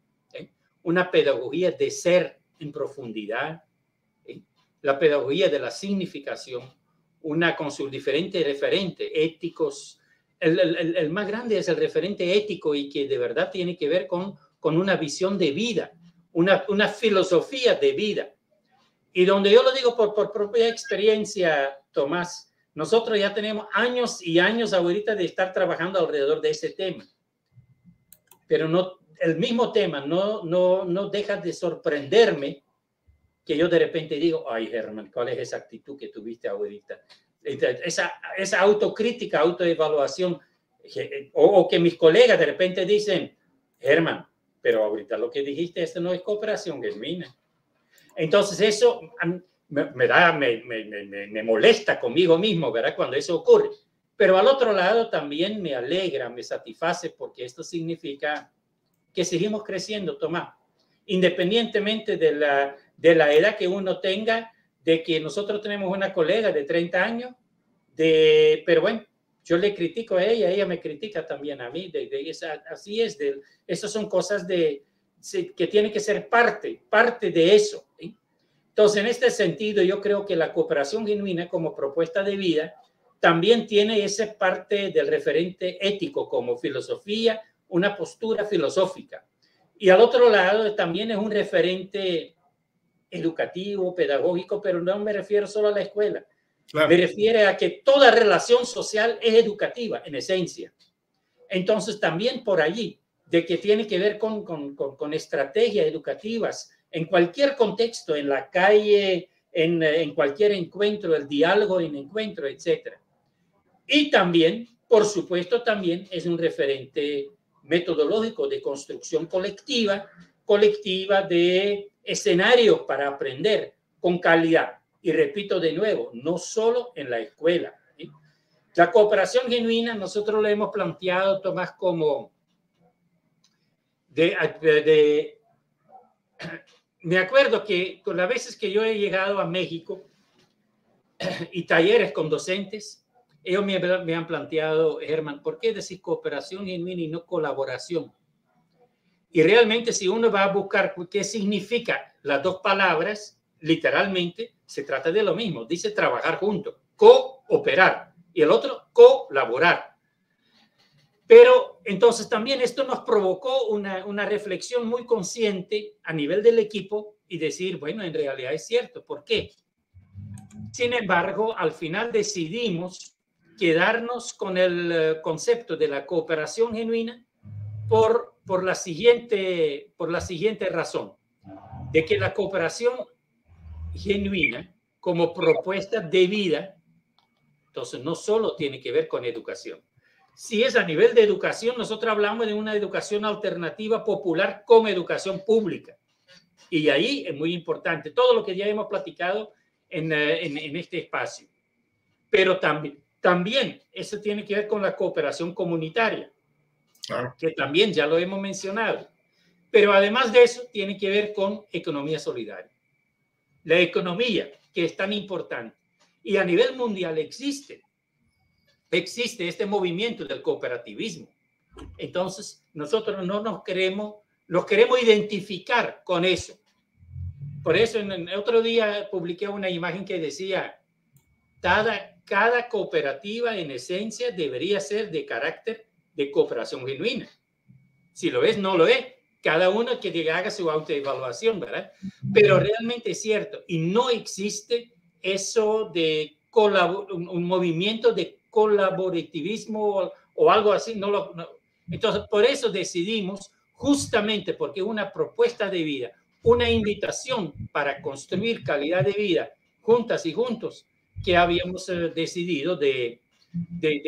una pedagogía de ser en profundidad, la pedagogía de la significación, una con sus diferentes referentes éticos. El más grande es el referente ético y que de verdad tiene que ver con una visión de vida, una filosofía de vida. Y donde yo lo digo por propia experiencia, Tomás, nosotros ya tenemos años y años ahorita de estar trabajando alrededor de ese tema. Pero no, el mismo tema no deja de sorprenderme que yo de repente digo, ay, Germán, ¿cuál es esa actitud que tuviste ahorita? Esa autocrítica, autoevaluación, o que mis colegas de repente dicen, Germán, pero ahorita lo que dijiste, esto no es cooperación genuina. Entonces eso me molesta conmigo mismo, ¿verdad? Cuando eso ocurre. Pero al otro lado también me alegra, me satisface, porque esto significa que seguimos creciendo, Tomás. Independientemente de la edad que uno tenga, de que nosotros tenemos una colega de 30 años, pero bueno, yo le critico a ella me critica también a mí, así es, esas son cosas que tienen que ser parte de eso, ¿sí? Entonces, en este sentido, yo creo que la cooperación genuina como propuesta de vida también tiene esa parte del referente ético como filosofía, una postura filosófica. Y al otro lado también es un referente educativo, pedagógico, pero no me refiero solo a la escuela. Claro. Me refiero a que toda relación social es educativa, en esencia. Entonces, también por allí, de que tiene que ver con estrategias educativas, en cualquier contexto, en la calle, en cualquier encuentro, el diálogo en encuentro, etc. Y también, por supuesto, también es un referente metodológico de construcción colectiva de escenarios para aprender con calidad. Y repito de nuevo, no solo en la escuela, ¿sí? La cooperación genuina nosotros lo hemos planteado, Tomás, como me acuerdo que con las veces que yo he llegado a México y talleres con docentes, ellos me han planteado, Germán, ¿por qué decir cooperación genuina y no colaboración? Y realmente si uno va a buscar qué significa las dos palabras, literalmente se trata de lo mismo. Dice trabajar juntos, cooperar, y el otro colaborar. Pero entonces también esto nos provocó una reflexión muy consciente a nivel del equipo y decir, bueno, en realidad es cierto. ¿Por qué? Sin embargo, al final decidimos quedarnos con el concepto de la cooperación genuina por la siguiente razón, de que la cooperación genuina como propuesta de vida, entonces no solo tiene que ver con educación. Si es a nivel de educación, nosotros hablamos de una educación alternativa popular como educación pública. Y ahí es muy importante todo lo que ya hemos platicado en este espacio. Pero también eso tiene que ver con la cooperación comunitaria, claro, que también ya lo hemos mencionado. Pero además de eso, tiene que ver con economía solidaria. La economía, que es tan importante. Y a nivel mundial existe este movimiento del cooperativismo. Entonces, nosotros no nos queremos identificar con eso. Por eso, en el otro día publiqué una imagen que decía, cada cooperativa en esencia debería ser de carácter de cooperación genuina. Si lo es, no lo es. Cada uno que haga su autoevaluación, ¿verdad? Pero realmente es cierto. Y no existe eso de un movimiento de colaborativismo o algo así. Entonces, por eso decidimos, justamente porque es una propuesta de vida, una invitación para construir calidad de vida juntas y juntos, que habíamos decidido de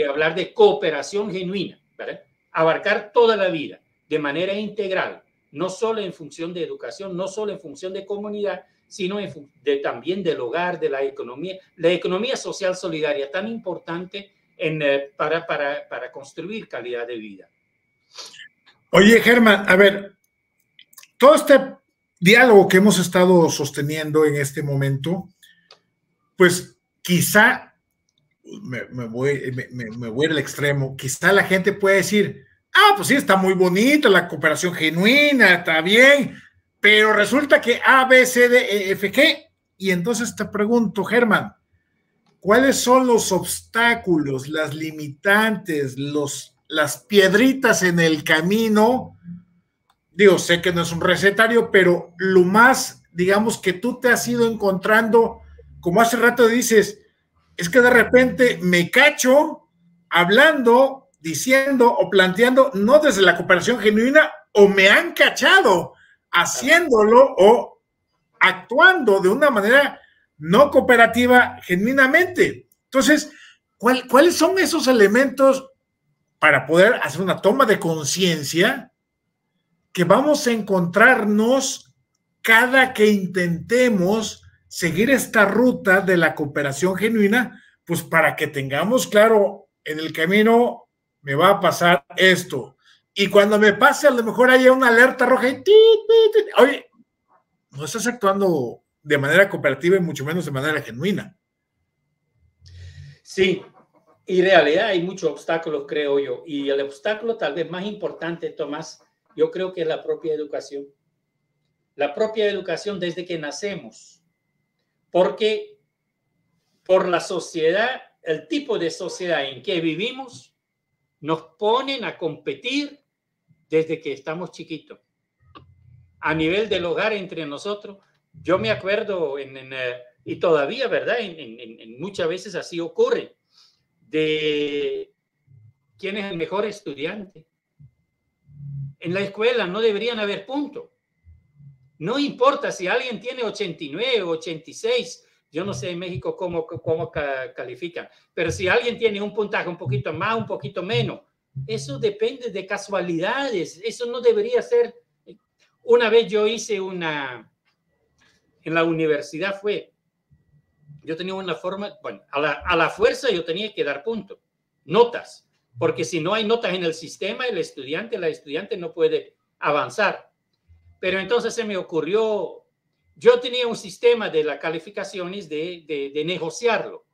hablar de cooperación genuina, ¿verdad? Abarcar toda la vida de manera integral, no solo en función de educación, no solo en función de comunidad, sino también del hogar, de la economía social solidaria, tan importante para construir calidad de vida. Oye, Germán, a ver, todo diálogo que hemos estado sosteniendo en este momento, pues quizá me voy al extremo, quizá la gente puede decir, ah, pues sí, está muy bonito, la cooperación genuina, está bien, pero resulta que A, B, C, D, E, F, G, y entonces te pregunto, Germán, ¿cuáles son los obstáculos, las limitantes, las piedritas en el camino? Digo, sé que no es un recetario, pero lo más, digamos, que tú te has ido encontrando, como hace rato dices, es que de repente me cacho hablando, diciendo o planteando, no desde la cooperación genuina, o me han cachado haciéndolo o actuando de una manera no cooperativa genuinamente. Entonces, ¿cuáles son esos elementos para poder hacer una toma de conciencia que vamos a encontrarnos cada que intentemos seguir esta ruta de la cooperación genuina, pues para que tengamos claro, en el camino me va a pasar esto. Y cuando me pase, a lo mejor haya una alerta roja y oye, no estás actuando de manera cooperativa y mucho menos de manera genuina. Sí, y en realidad hay muchos obstáculos, creo yo. Y el obstáculo tal vez más importante, Tomás, yo creo que es la propia educación. La propia educación desde que nacemos. Porque por la sociedad, el tipo de sociedad en que vivimos, nos ponen a competir desde que estamos chiquitos. A nivel del hogar entre nosotros, yo me acuerdo, y todavía, ¿verdad? Muchas veces así ocurre, de quién es el mejor estudiante. En la escuela no deberían haber puntos. No importa si alguien tiene 89 o 86, yo no sé en México cómo califican, pero si alguien tiene un puntaje un poquito más, un poquito menos, eso depende de casualidades, eso no debería ser. Una vez yo hice en la universidad yo tenía una forma, bueno, a la fuerza yo tenía que dar puntos, notas, porque si no hay notas en el sistema, la estudiante no puede avanzar. Pero entonces se me ocurrió, yo tenía un sistema de las calificaciones de negociarlo.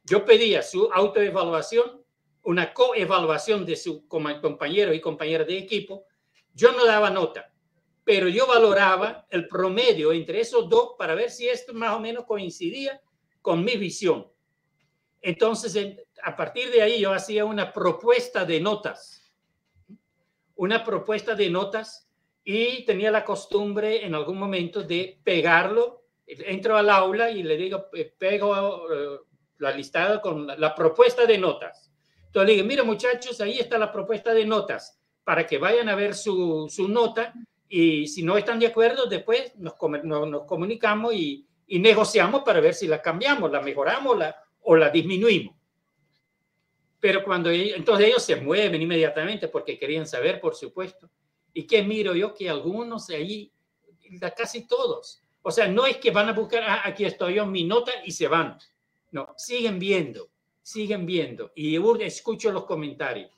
Yo pedía su autoevaluación, una coevaluación de su compañero y compañera de equipo. Yo no daba nota, pero yo valoraba el promedio entre esos dos para ver si esto más o menos coincidía con mi visión. Entonces, a partir de ahí yo hacía una propuesta de notas. Y tenía la costumbre en algún momento de pegarlo. Entro al aula y le digo, pego la listada con la propuesta de notas. Entonces le digo, mira muchachos, ahí está la propuesta de notas, para que vayan a ver su nota, y si no están de acuerdo, después nos comunicamos y negociamos para ver si la cambiamos, la mejoramos o la disminuimos. Pero entonces ellos se mueven inmediatamente porque querían saber, por supuesto. ¿Y qué miro yo? Que algunos ahí, casi todos, o sea, no es que van a buscar, aquí estoy yo, mi nota, y se van. No, siguen viendo. Y escucho los comentarios.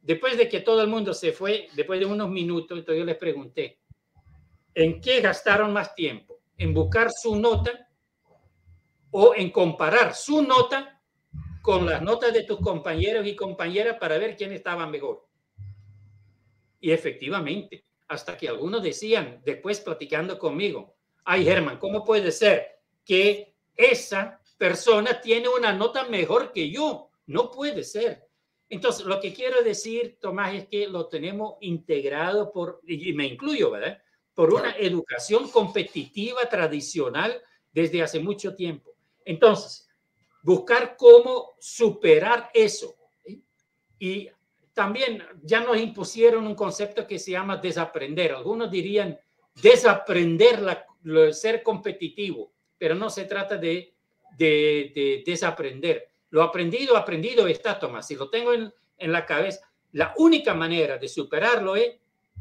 Después de que todo el mundo se fue, después de unos minutos, entonces yo les pregunté, ¿en qué gastaron más tiempo? ¿En buscar su nota o en comparar su nota con las notas de tus compañeros y compañeras para ver quién estaba mejor? Y efectivamente, hasta que algunos decían, después platicando conmigo, ay Germán, ¿cómo puede ser que esa persona tiene una nota mejor que yo? No puede ser. Entonces, lo que quiero decir, Tomás, es que lo tenemos integrado y me incluyo, ¿verdad? Por una educación competitiva tradicional desde hace mucho tiempo. Entonces, buscar cómo superar eso. ¿Sí? Y también ya nos impusieron un concepto que se llama desaprender. Algunos dirían desaprender ser competitivo, pero no se trata de desaprender. Lo aprendido está, Tomás. Si lo tengo en la cabeza, la única manera de superarlo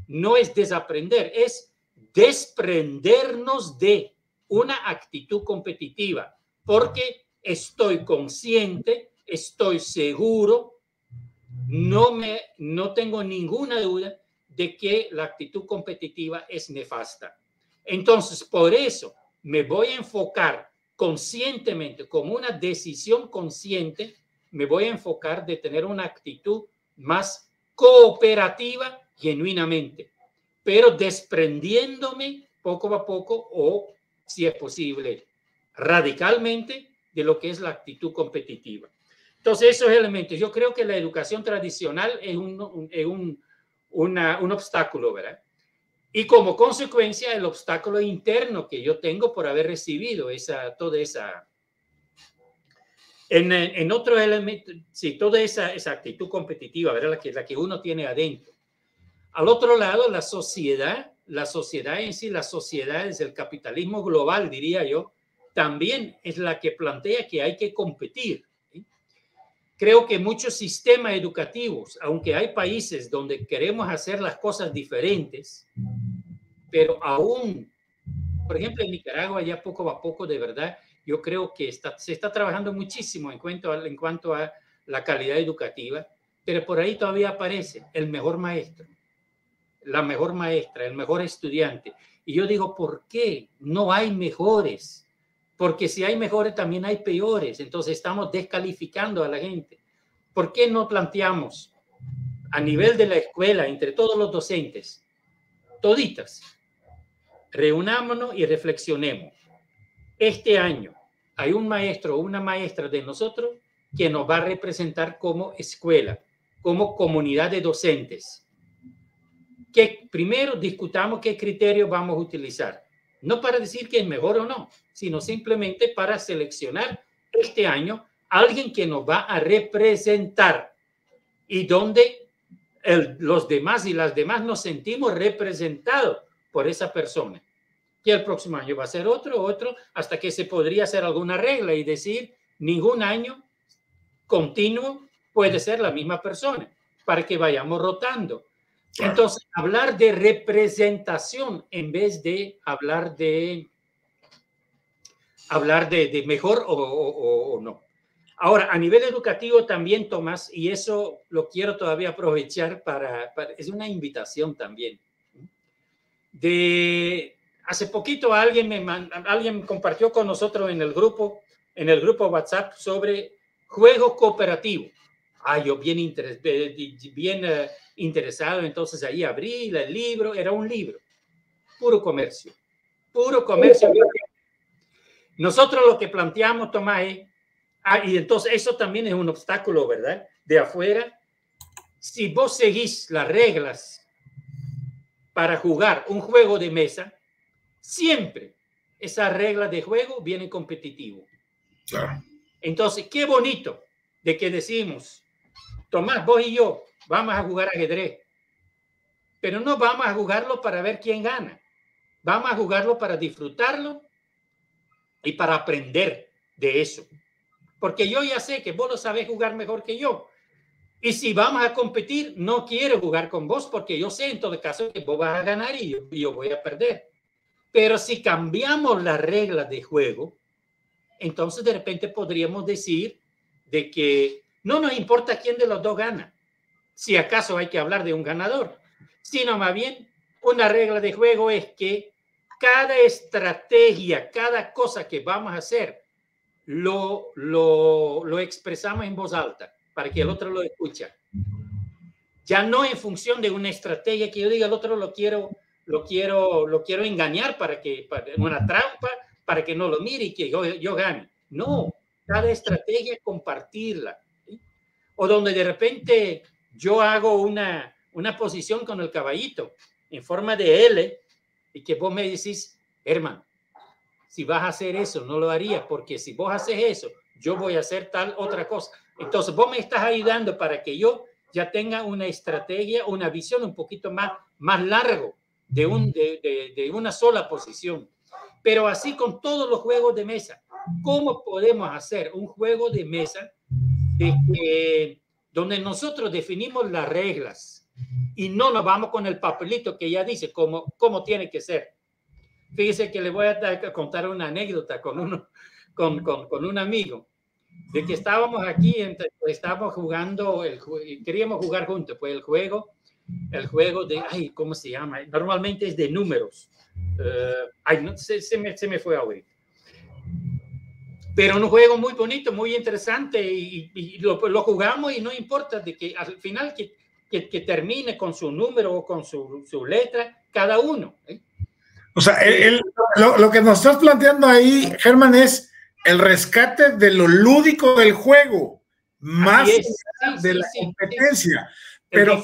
no es desaprender, es desprendernos de una actitud competitiva, porque estoy consciente, estoy seguro, no tengo ninguna duda de que la actitud competitiva es nefasta. Entonces, por eso me voy a enfocar conscientemente, como una decisión consciente, me voy a enfocar de tener una actitud más cooperativa genuinamente, pero desprendiéndome poco a poco o, si es posible, radicalmente de lo que es la actitud competitiva. Entonces, esos elementos, yo creo que la educación tradicional es un obstáculo, ¿verdad? Y como consecuencia, el obstáculo interno que yo tengo por haber recibido toda esa... En otro elemento, sí, toda esa actitud competitiva, ¿verdad? La que uno tiene adentro. Al otro lado, la sociedad en sí, las sociedades, el capitalismo global, diría yo, también es la que plantea que hay que competir. ¿Sí? Creo que muchos sistemas educativos, aunque hay países donde queremos hacer las cosas diferentes, pero aún, por ejemplo, en Nicaragua, ya poco a poco, de verdad, yo creo que se está trabajando muchísimo en cuanto a la calidad educativa, pero por ahí todavía aparece el mejor maestro, la mejor maestra, el mejor estudiante. Y yo digo, ¿por qué no hay mejores? Porque si hay mejores, también hay peores. Entonces estamos descalificando a la gente. ¿Por qué no planteamos a nivel de la escuela, entre todos los docentes, toditas, reunámonos y reflexionemos? Este año hay un maestro o una maestra de nosotros que nos va a representar como escuela, como comunidad de docentes. Que primero discutamos qué criterios vamos a utilizar. No para decir que es mejor o no, sino simplemente para seleccionar este año a alguien que nos va a representar y donde los demás y las demás nos sentimos representados por esa persona. Y el próximo año va a ser otro, hasta que se podría hacer alguna regla y decir ningún año continuo puede ser la misma persona para que vayamos rotando. Entonces, hablar de representación en vez de hablar de mejor o no. Ahora, a nivel educativo también, Tomás, y eso lo quiero todavía aprovechar es una invitación también. Hace poquito alguien compartió con nosotros en el grupo WhatsApp sobre juego cooperativo. Yo bien interesado, entonces ahí abrí el libro, era un libro, puro comercio. Nosotros lo que planteamos, Tomás, y entonces eso también es un obstáculo, ¿verdad? De afuera, si vos seguís las reglas para jugar un juego de mesa, siempre esa regla de juego viene competitivo. Claro. Entonces, qué bonito de que decimos, Tomás, vos y yo vamos a jugar ajedrez, pero no vamos a jugarlo para ver quién gana. Vamos a jugarlo para disfrutarlo y para aprender de eso. Porque yo ya sé que vos lo sabés jugar mejor que yo. Y si vamos a competir, no quiero jugar con vos porque yo sé en todo caso que vos vas a ganar y yo voy a perder. Pero si cambiamos las reglas de juego, entonces de repente podríamos decir de que no nos importa quién de los dos gana. Si acaso hay que hablar de un ganador. Sino más bien, una regla de juego es que cada estrategia, cada cosa que vamos a hacer, lo expresamos en voz alta para que el otro lo escuche. Ya no en función de una estrategia que yo diga, el otro lo quiero engañar para una trampa, para que no lo mire y que yo gane. No, cada estrategia es compartirla. ¿Sí? O donde de repente yo hago una posición con el caballito en forma de L y que vos me decís, hermano, si vas a hacer eso, no lo haría, porque si vos haces eso, yo voy a hacer tal otra cosa. Entonces, vos me estás ayudando para que yo ya tenga una estrategia, una visión un poquito más largo de una sola posición. Pero así con todos los juegos de mesa, ¿cómo podemos hacer un juego de mesa donde nosotros definimos las reglas y no nos vamos con el papelito que ya dice cómo tiene que ser? Fíjese que le voy a contar una anécdota con un amigo, de que estábamos aquí, estábamos jugando, queríamos jugar juntos, pues el juego de, ¿cómo se llama? Normalmente es de números, Ay, no, se me fue ahorita. Pero un juego muy bonito, muy interesante y lo jugamos y no importa de que al final que termine con su número o con su letra, cada uno. O sea, lo que nos estás planteando ahí, Germán, es el rescate de lo lúdico del juego, más de la competencia. Pero,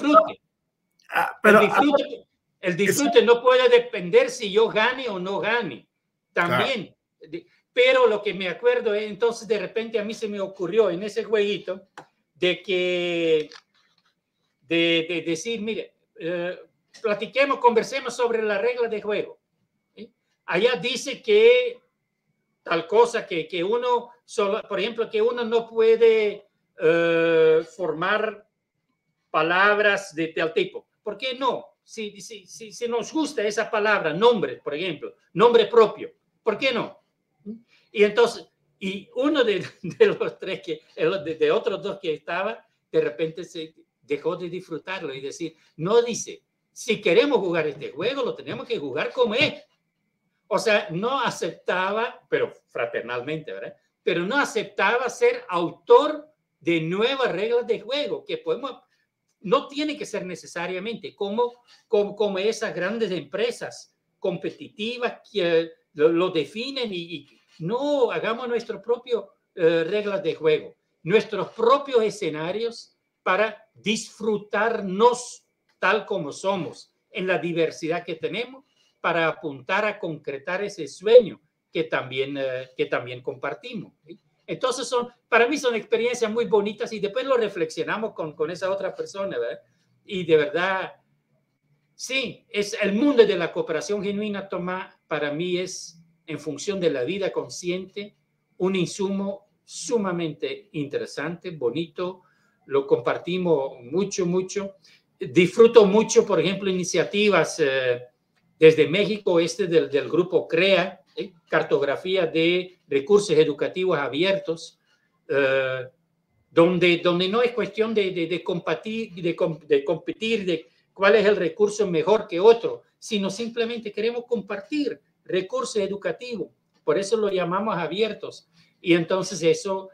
el disfrute no puede depender si yo gane o no gane. También. Claro. Pero lo que me acuerdo es, entonces de repente a mí se me ocurrió en ese jueguito de decir, mire, platiquemos, conversemos sobre las reglas de juego. Allá dice que tal cosa, que uno, solo, por ejemplo, que uno no puede formar palabras de tal tipo. ¿Por qué no? Si nos gusta esa palabra, nombre, por ejemplo, nombre propio, ¿por qué no? Y entonces, y uno de los tres, de otros dos que estaba, de repente se dejó de disfrutarlo y decir, no, dice, si queremos jugar este juego, lo tenemos que jugar como es. O sea, no aceptaba, pero fraternalmente, ¿verdad? Pero no aceptaba ser autor de nuevas reglas de juego, que podemos, no tiene que ser necesariamente como esas grandes empresas competitivas que lo definen y no hagamos nuestros propios reglas de juego, nuestros propios escenarios para disfrutarnos tal como somos, en la diversidad que tenemos, para apuntar a concretar ese sueño que también compartimos. ¿Sí? Entonces, para mí son experiencias muy bonitas y después lo reflexionamos con esa otra persona, ¿verdad? Y de verdad, sí, es el mundo de la cooperación genuina, Tomás, para mí es, en función de la vida consciente, un insumo sumamente interesante, bonito, lo compartimos mucho, mucho. Disfruto mucho, por ejemplo, iniciativas desde México, del grupo CREA, Cartografía de Recursos Educativos Abiertos, donde no es cuestión de competir, de cuál es el recurso mejor que otro, sino simplemente queremos compartir recursos educativos, por eso lo llamamos abiertos, y entonces eso,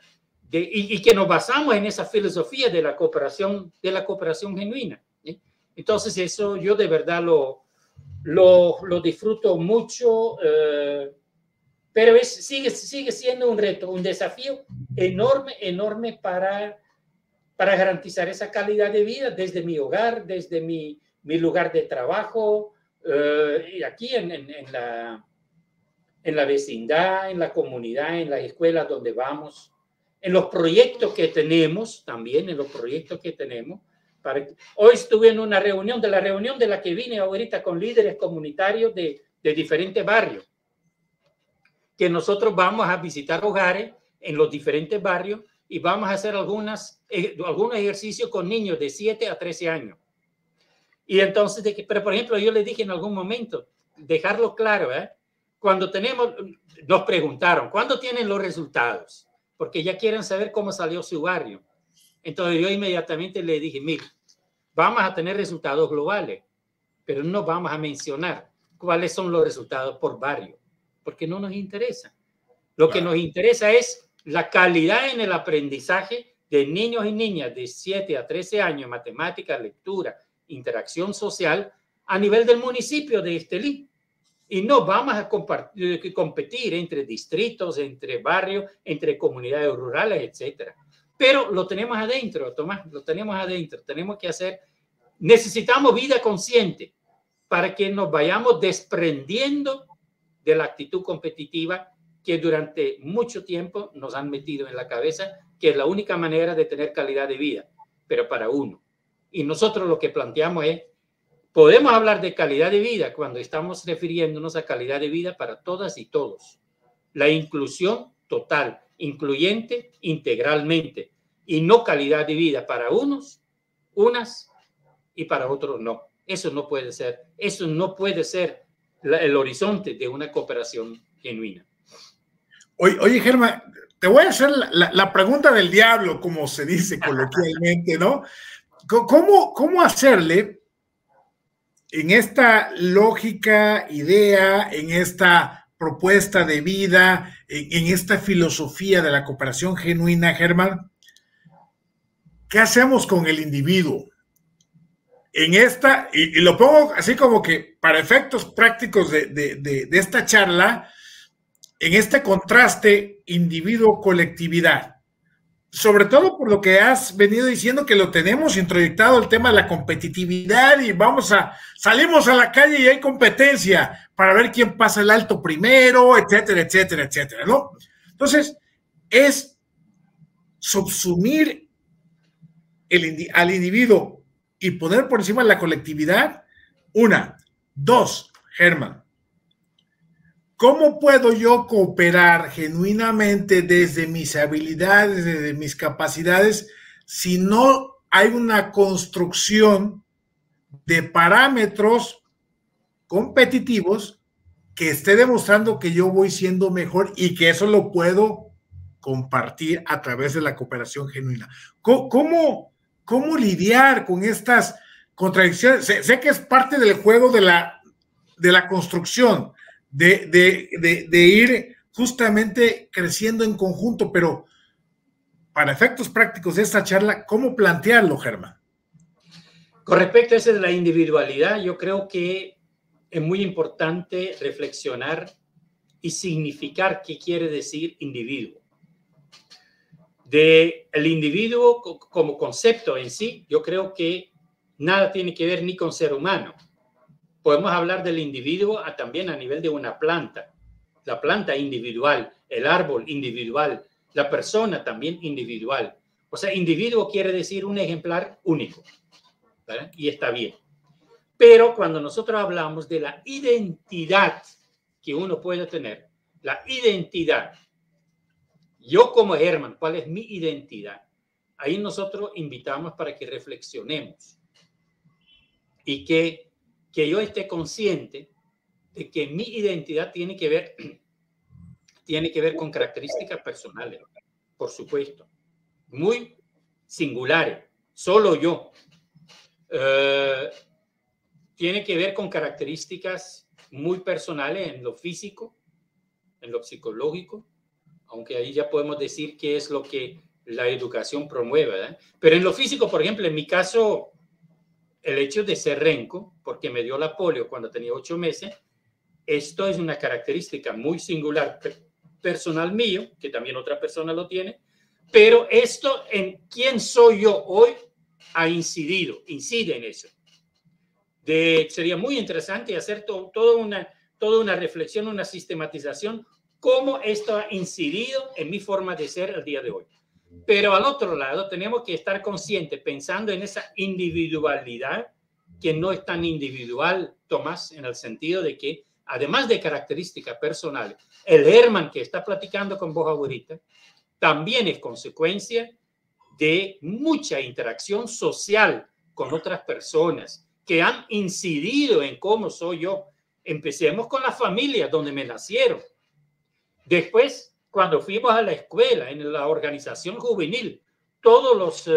y que nos basamos en esa filosofía de la cooperación genuina. Entonces eso yo de verdad lo disfruto mucho, pero sigue siendo un reto, un desafío enorme para garantizar esa calidad de vida desde mi hogar, desde mi lugar de trabajo, y aquí en la vecindad, en la comunidad, en las escuelas donde vamos, en los proyectos que tenemos, también en los proyectos que tenemos. Hoy estuve en una reunión, de la que vine ahorita con líderes comunitarios de diferentes barrios, que nosotros vamos a visitar hogares en los diferentes barrios y vamos a hacer algunos ejercicios con niños de 7 a 13 años. Y entonces, pero por ejemplo, yo les dije en algún momento, dejarlo claro, cuando nos preguntaron, ¿cuándo tienen los resultados? Porque ya quieren saber cómo salió su barrio. Entonces yo inmediatamente le dije, mire, vamos a tener resultados globales, pero no vamos a mencionar cuáles son los resultados por barrio, porque no nos interesa. Lo que nos interesa es la calidad en el aprendizaje de niños y niñas de 7 a 13 años, matemática, lectura, interacción social, a nivel del municipio de Estelí. Y no vamos a competir entre distritos, entre barrios, entre comunidades rurales, etcétera. Pero lo tenemos adentro, Tomás, lo tenemos adentro. Tenemos que necesitamos vida consciente para que nos vayamos desprendiendo de la actitud competitiva que durante mucho tiempo nos han metido en la cabeza, que es la única manera de tener calidad de vida, pero para uno. Y nosotros lo que planteamos es, podemos hablar de calidad de vida cuando estamos refiriéndonos a calidad de vida para todas y todos. La inclusión total, incluyente integralmente, y no calidad de vida para unas y para otros no. Eso no puede ser el horizonte de una cooperación genuina. Oye, Germán, te voy a hacer la pregunta del diablo, como se dice coloquialmente, ¿no? ¿Cómo hacerle en esta lógica, idea, en esta propuesta de vida, en esta filosofía de la cooperación genuina, Germán, ¿qué hacemos con el individuo? En esta, y lo pongo así como que para efectos prácticos de esta charla, en este contraste individuo-colectividad, sobre todo por lo que has venido diciendo que lo tenemos introyectado el tema de la competitividad y salimos a la calle y hay competencia para ver quién pasa el alto primero, etcétera, etcétera, etcétera, ¿no? Entonces, es subsumir al individuo y poner por encima de la colectividad. Una. Dos, Germán, ¿cómo puedo yo cooperar genuinamente desde mis habilidades, desde mis capacidades, si no hay una construcción de parámetros competitivos que esté demostrando que yo voy siendo mejor y que eso lo puedo compartir a través de la cooperación genuina? ¿Cómo lidiar con estas contradicciones? Sé que es parte del juego de la construcción, de ir justamente creciendo en conjunto, pero para efectos prácticos de esta charla, ¿cómo plantearlo, Germán? Con respecto a eso de la individualidad, yo creo que es muy importante reflexionar y significar qué quiere decir individuo. El individuo como concepto en sí, yo creo que nada tiene que ver ni con ser humano. Podemos hablar del individuo también a nivel de una planta. La planta individual, el árbol individual, la persona también individual. O sea, individuo quiere decir un ejemplar único, ¿verdad? Y está bien. Pero cuando nosotros hablamos de la identidad que uno puede tener, la identidad, yo como Germán, ¿cuál es mi identidad? Ahí nosotros invitamos para que reflexionemos y que yo esté consciente de que mi identidad tiene que ver con características personales, por supuesto, muy singulares, solo yo. Tiene que ver con características muy personales en lo físico, en lo psicológico, aunque ahí ya podemos decir qué es lo que la educación promueve, ¿verdad? Pero en lo físico, por ejemplo, en mi caso, el hecho de ser renco, porque me dio la polio cuando tenía 8 meses, esto es una característica muy singular, personal mío, que también otra persona lo tiene, pero esto en quién soy yo hoy incide en eso. Sería muy interesante hacer toda una reflexión, una sistematización, cómo esto ha incidido en mi forma de ser el día de hoy. Pero al otro lado tenemos que estar conscientes, pensando en esa individualidad, que no es tan individual, Tomás, en el sentido de que, además de características personales, el Germán que está platicando con vos ahorita, también es consecuencia de mucha interacción social con otras personas que han incidido en cómo soy yo. Empecemos con la familia donde me nacieron. Después, cuando fuimos a la escuela, en la organización juvenil, todos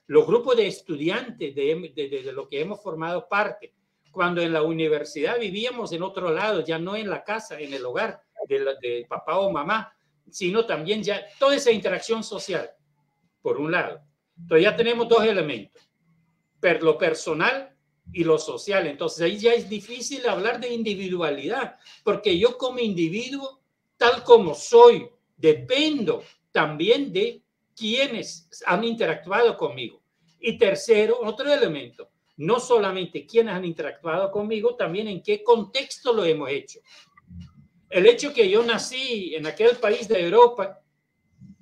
los grupos de estudiantes de lo que hemos formado parte. Cuando en la universidad vivíamos en otro lado, ya no en la casa, en el hogar de papá o mamá, sino también ya toda esa interacción social, por un lado. Entonces ya tenemos dos elementos, lo personal y lo social. Entonces ahí ya es difícil hablar de individualidad, porque yo como individuo, tal como soy, dependo también de quienes han interactuado conmigo. Y tercero, otro elemento, no solamente quienes han interactuado conmigo, también en qué contexto lo hemos hecho. El hecho que yo nací en aquel país de Europa,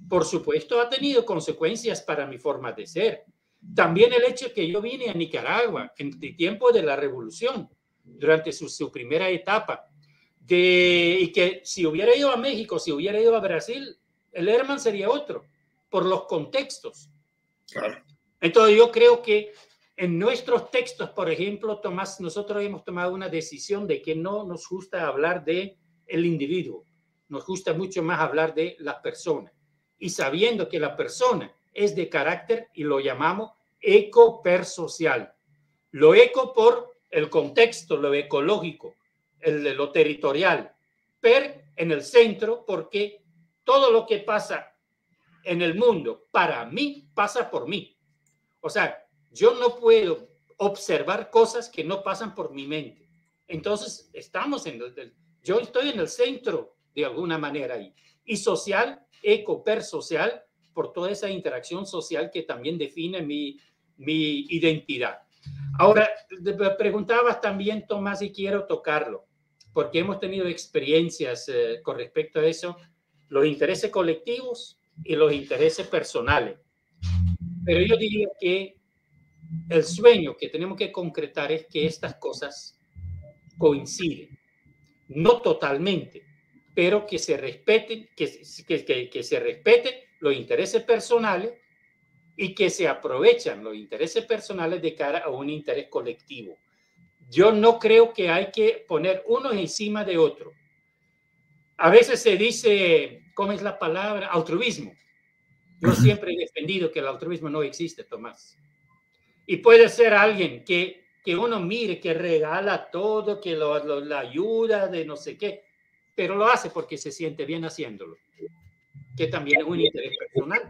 por supuesto, ha tenido consecuencias para mi forma de ser. También el hecho que yo vine a Nicaragua en el tiempo de la revolución, durante su primera etapa, y que si hubiera ido a México, si hubiera ido a Brasil, el Germán sería otro, por los contextos. Claro. Entonces yo creo que en nuestros textos, por ejemplo, Tomás, nosotros hemos tomado una decisión de que no nos gusta hablar de el individuo, nos gusta mucho más hablar de las personas, y sabiendo que la persona es de carácter y lo llamamos ecopersocial. Lo eco por el contexto, lo ecológico, lo territorial, pero en el centro, porque todo lo que pasa en el mundo para mí pasa por mí. O sea, yo no puedo observar cosas que no pasan por mi mente. Entonces, yo estoy en el centro de alguna manera ahí. Y social, eco-per-social, por toda esa interacción social que también define mi identidad. Ahora, preguntabas también, Tomás, y quiero tocarlo, porque hemos tenido experiencias con respecto a eso, los intereses colectivos y los intereses personales. Pero yo diría que el sueño que tenemos que concretar es que estas cosas coinciden, no totalmente, pero que se respeten, que se respeten los intereses personales y que se aprovechan los intereses personales de cara a un interés colectivo. Yo no creo que hay que poner uno encima de otro. A veces se dice, ¿cómo es la palabra? Altruismo. Yo siempre he defendido que el altruismo no existe, Tomás. Y puede ser alguien que uno mire, que regala todo, que la ayuda de no sé qué, pero lo hace porque se siente bien haciéndolo, que también es un interés personal,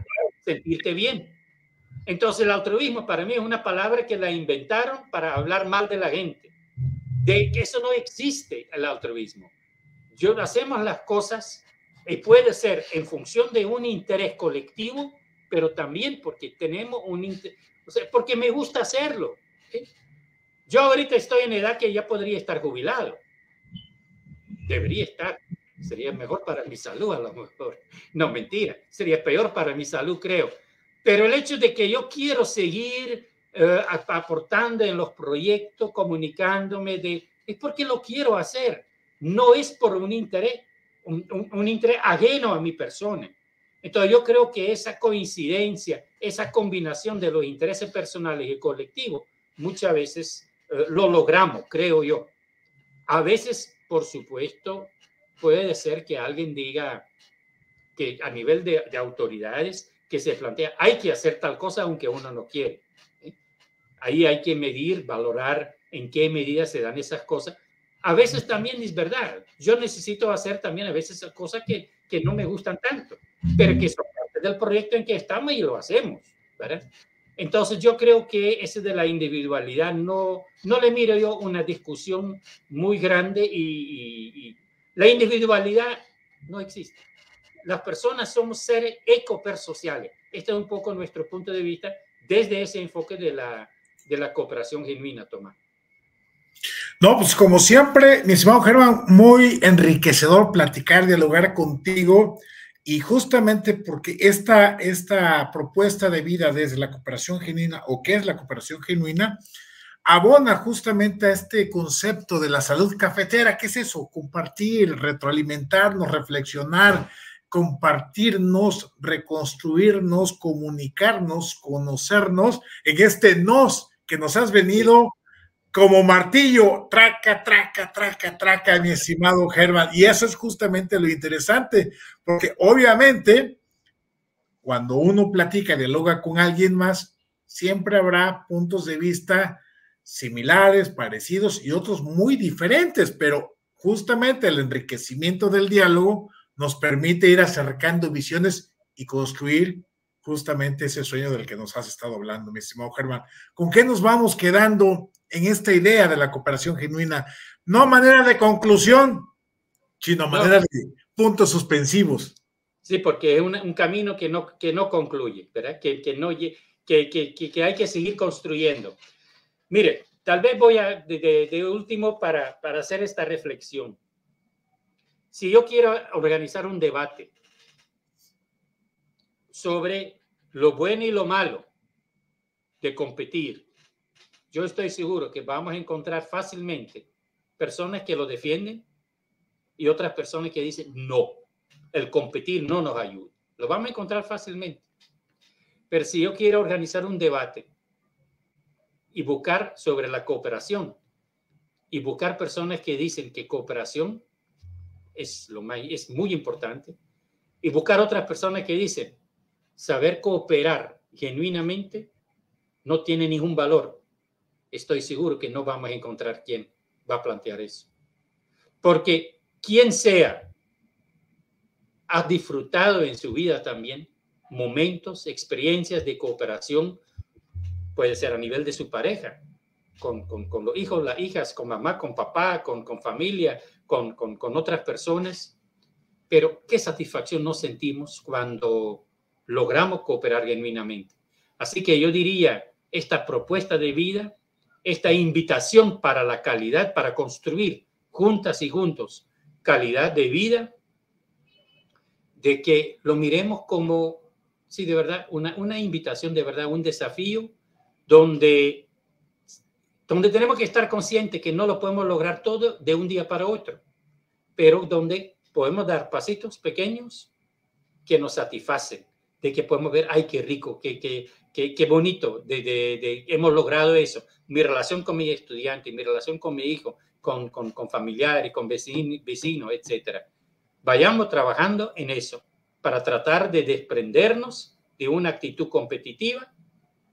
sentirte bien. Entonces el altruismo para mí es una palabra que la inventaron para hablar mal de la gente, de que eso no existe, el altruismo. Hacemos las cosas y puede ser en función de un interés colectivo, pero también porque tenemos o sea, porque me gusta hacerlo. ¿Sí? Yo ahorita estoy en edad que ya podría estar jubilado. Debería estar. Sería mejor para mi salud a lo mejor. No, mentira. Sería peor para mi salud, creo. Pero el hecho de que yo quiero seguir aportando en los proyectos, comunicándome, es porque lo quiero hacer. No es por un interés, un interés ajeno a mi persona. Entonces yo creo que esa coincidencia, esa combinación de los intereses personales y colectivos, muchas veces lo logramos, creo yo. A veces, por supuesto, puede ser que alguien diga que a nivel de autoridades que se plantea, hay que hacer tal cosa aunque uno no quiere. Ahí hay que medir, valorar en qué medida se dan esas cosas. A veces también es verdad, yo necesito hacer también a veces cosas que no me gustan tanto, pero que son parte del proyecto en que estamos y lo hacemos, ¿verdad? Entonces yo creo que ese de la individualidad no le miro yo una discusión muy grande y la individualidad no existe. Las personas somos seres ecopersociales. Este es un poco nuestro punto de vista desde ese enfoque de la cooperación genuina, Tomás. No, pues como siempre, mi estimado Germán, muy enriquecedor platicar, dialogar contigo y justamente porque esta propuesta de vida desde la cooperación genuina o qué es la cooperación genuina, abona justamente a este concepto de la salud cafetera. ¿Qué es eso? Compartir, retroalimentarnos, reflexionar, compartirnos, reconstruirnos, comunicarnos, conocernos en este nos que nos has venido como martillo, traca, traca, traca, traca, mi estimado Germán. Y eso es justamente lo interesante, porque obviamente cuando uno platica, dialoga con alguien más, siempre habrá puntos de vista similares, parecidos y otros muy diferentes, pero justamente el enriquecimiento del diálogo nos permite ir acercando visiones y construir justamente ese sueño del que nos has estado hablando, mi estimado Germán. ¿Con qué nos vamos quedando en esta idea de la cooperación genuina? No a manera de conclusión, sino a manera de puntos suspensivos. Sí, porque es un camino que no concluye, ¿verdad? Que hay que seguir construyendo. Mire, tal vez voy de último para hacer esta reflexión. Si yo quiero organizar un debate sobre lo bueno y lo malo de competir, yo estoy seguro que vamos a encontrar fácilmente personas que lo defienden y otras personas que dicen no, el competir no nos ayuda. Lo vamos a encontrar fácilmente. Pero si yo quiero organizar un debate y buscar sobre la cooperación y buscar personas que dicen que cooperación es muy importante y buscar otras personas que dicen saber cooperar genuinamente no tiene ningún valor, estoy seguro que no vamos a encontrar quién va a plantear eso. Porque quien sea ha disfrutado en su vida también momentos, experiencias de cooperación, puede ser a nivel de su pareja, con los hijos, las hijas, con mamá, con papá, con familia, con otras personas. Pero qué satisfacción nos sentimos cuando logramos cooperar genuinamente. Así que yo diría, esta propuesta de vida, esta invitación para la calidad, para construir juntas y juntos calidad de vida, de que lo miremos como, sí, de verdad, una invitación, de verdad, un desafío donde tenemos que estar conscientes que no lo podemos lograr todo de un día para otro, pero donde podemos dar pasitos pequeños que nos satisfacen, de que podemos ver, ay, qué rico, qué bonito, hemos logrado eso. Mi relación con mi estudiante, mi relación con mi hijo, con familiares, con vecinos, etcétera. Vayamos trabajando en eso para tratar de desprendernos de una actitud competitiva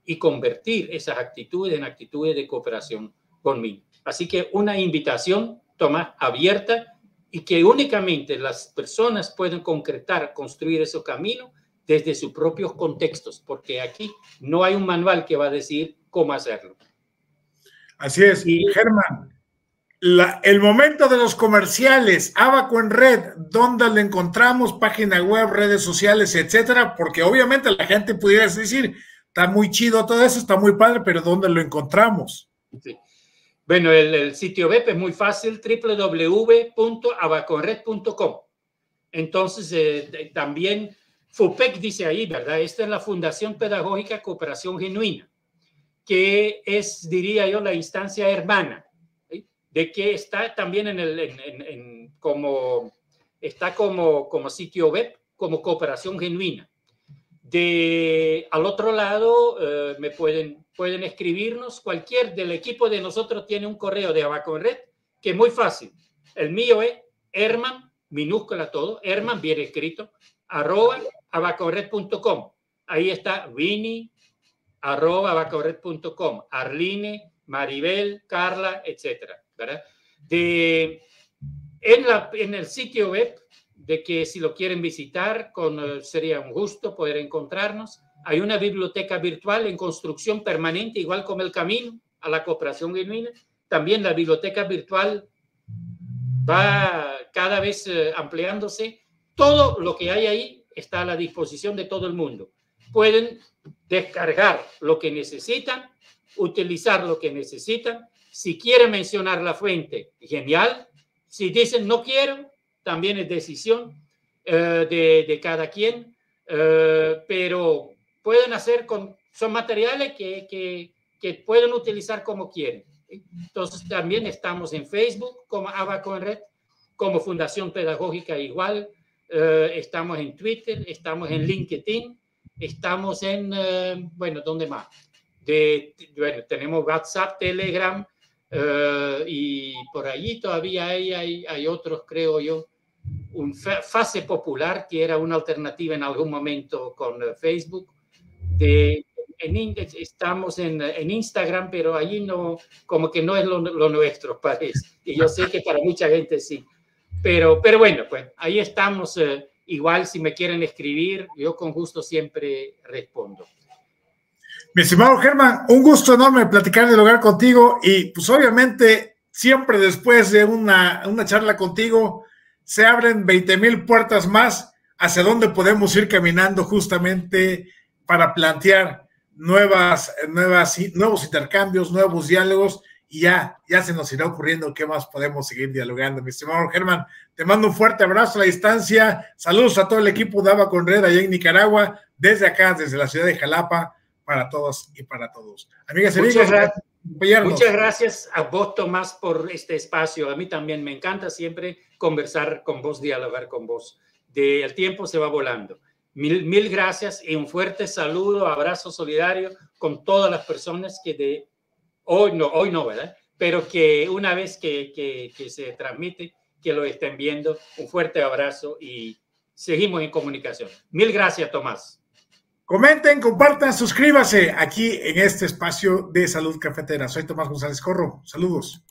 y convertir esas actitudes en actitudes de cooperación conmigo. Así que una invitación, Tomás, abierta, y que únicamente las personas pueden concretar, construir esos caminos desde sus propios contextos, porque aquí no hay un manual que va a decir cómo hacerlo. Así es. Y Germán, el momento de los comerciales, Abaco en Red, ¿dónde lo encontramos? Página web, redes sociales, etcétera, porque obviamente la gente pudiera decir, está muy chido todo eso, está muy padre, pero ¿dónde lo encontramos? Sí. Bueno, el sitio web es muy fácil, www.abaconred.com. Entonces, también FUPEC dice ahí, ¿verdad? Esta es la Fundación Pedagógica Cooperación Genuina, que es, diría yo, la instancia hermana, ¿sí? De que está también como sitio web, como Cooperación Genuina. Al otro lado, me pueden escribirnos. Cualquier del equipo de nosotros tiene un correo de Abaco en Red, que es muy fácil. El mío es Herman, minúscula todo, Herman, bien escrito, @abaconred.com. Ahí está Vini, @abaconred.com, Arline, Maribel, Carla, etcétera, ¿verdad? En el sitio web, de que si lo quieren visitar, sería un gusto poder encontrarnos. Hay una biblioteca virtual en construcción permanente, igual como el camino a la cooperación genuina. También la biblioteca virtual va cada vez ampliándose. Todo lo que hay ahí está a la disposición de todo el mundo. Pueden descargar lo que necesitan, utilizar lo que necesitan. Si quieren mencionar la fuente, genial. Si dicen no quiero, también es decisión de cada quien, pero pueden hacer son materiales que pueden utilizar como quieren. Entonces también estamos en Facebook como Abaco en Red, como Fundación Pedagógica igual, estamos en Twitter, estamos en LinkedIn, estamos en, bueno, ¿dónde más? Bueno, tenemos WhatsApp, Telegram, y por allí todavía hay otros, creo yo, un Fase Popular, que era una alternativa en algún momento con Facebook. Estamos en Instagram, pero allí no, como que no es lo nuestro, parece. Y yo sé que para mucha gente sí. Pero bueno, pues ahí estamos. Igual si me quieren escribir, yo con gusto siempre respondo. Mi estimado Germán, un gusto enorme platicar del hogar contigo y pues obviamente siempre después de una charla contigo se abren 20,000 puertas más hacia donde podemos ir caminando justamente para plantear nuevos intercambios, nuevos diálogos y ya se nos irá ocurriendo qué más podemos seguir dialogando. Mi estimado Germán, te mando un fuerte abrazo a la distancia, saludos a todo el equipo de Abaco en Red allá en Nicaragua, desde acá, desde la ciudad de Jalapa, para todos y para todos. Amigas y amigos, muchas gracias a vos, Tomás, por este espacio. A mí también me encanta siempre conversar con vos, dialogar con vos. El tiempo se va volando. Mil gracias y un fuerte saludo, abrazo solidario con todas las personas que hoy no, ¿verdad? Pero que una vez que se transmite, que lo estén viendo, un fuerte abrazo y seguimos en comunicación. Mil gracias, Tomás. Comenten, compartan, suscríbase aquí en este espacio de Salud Cafetera. Soy Tomás González Corro. Saludos.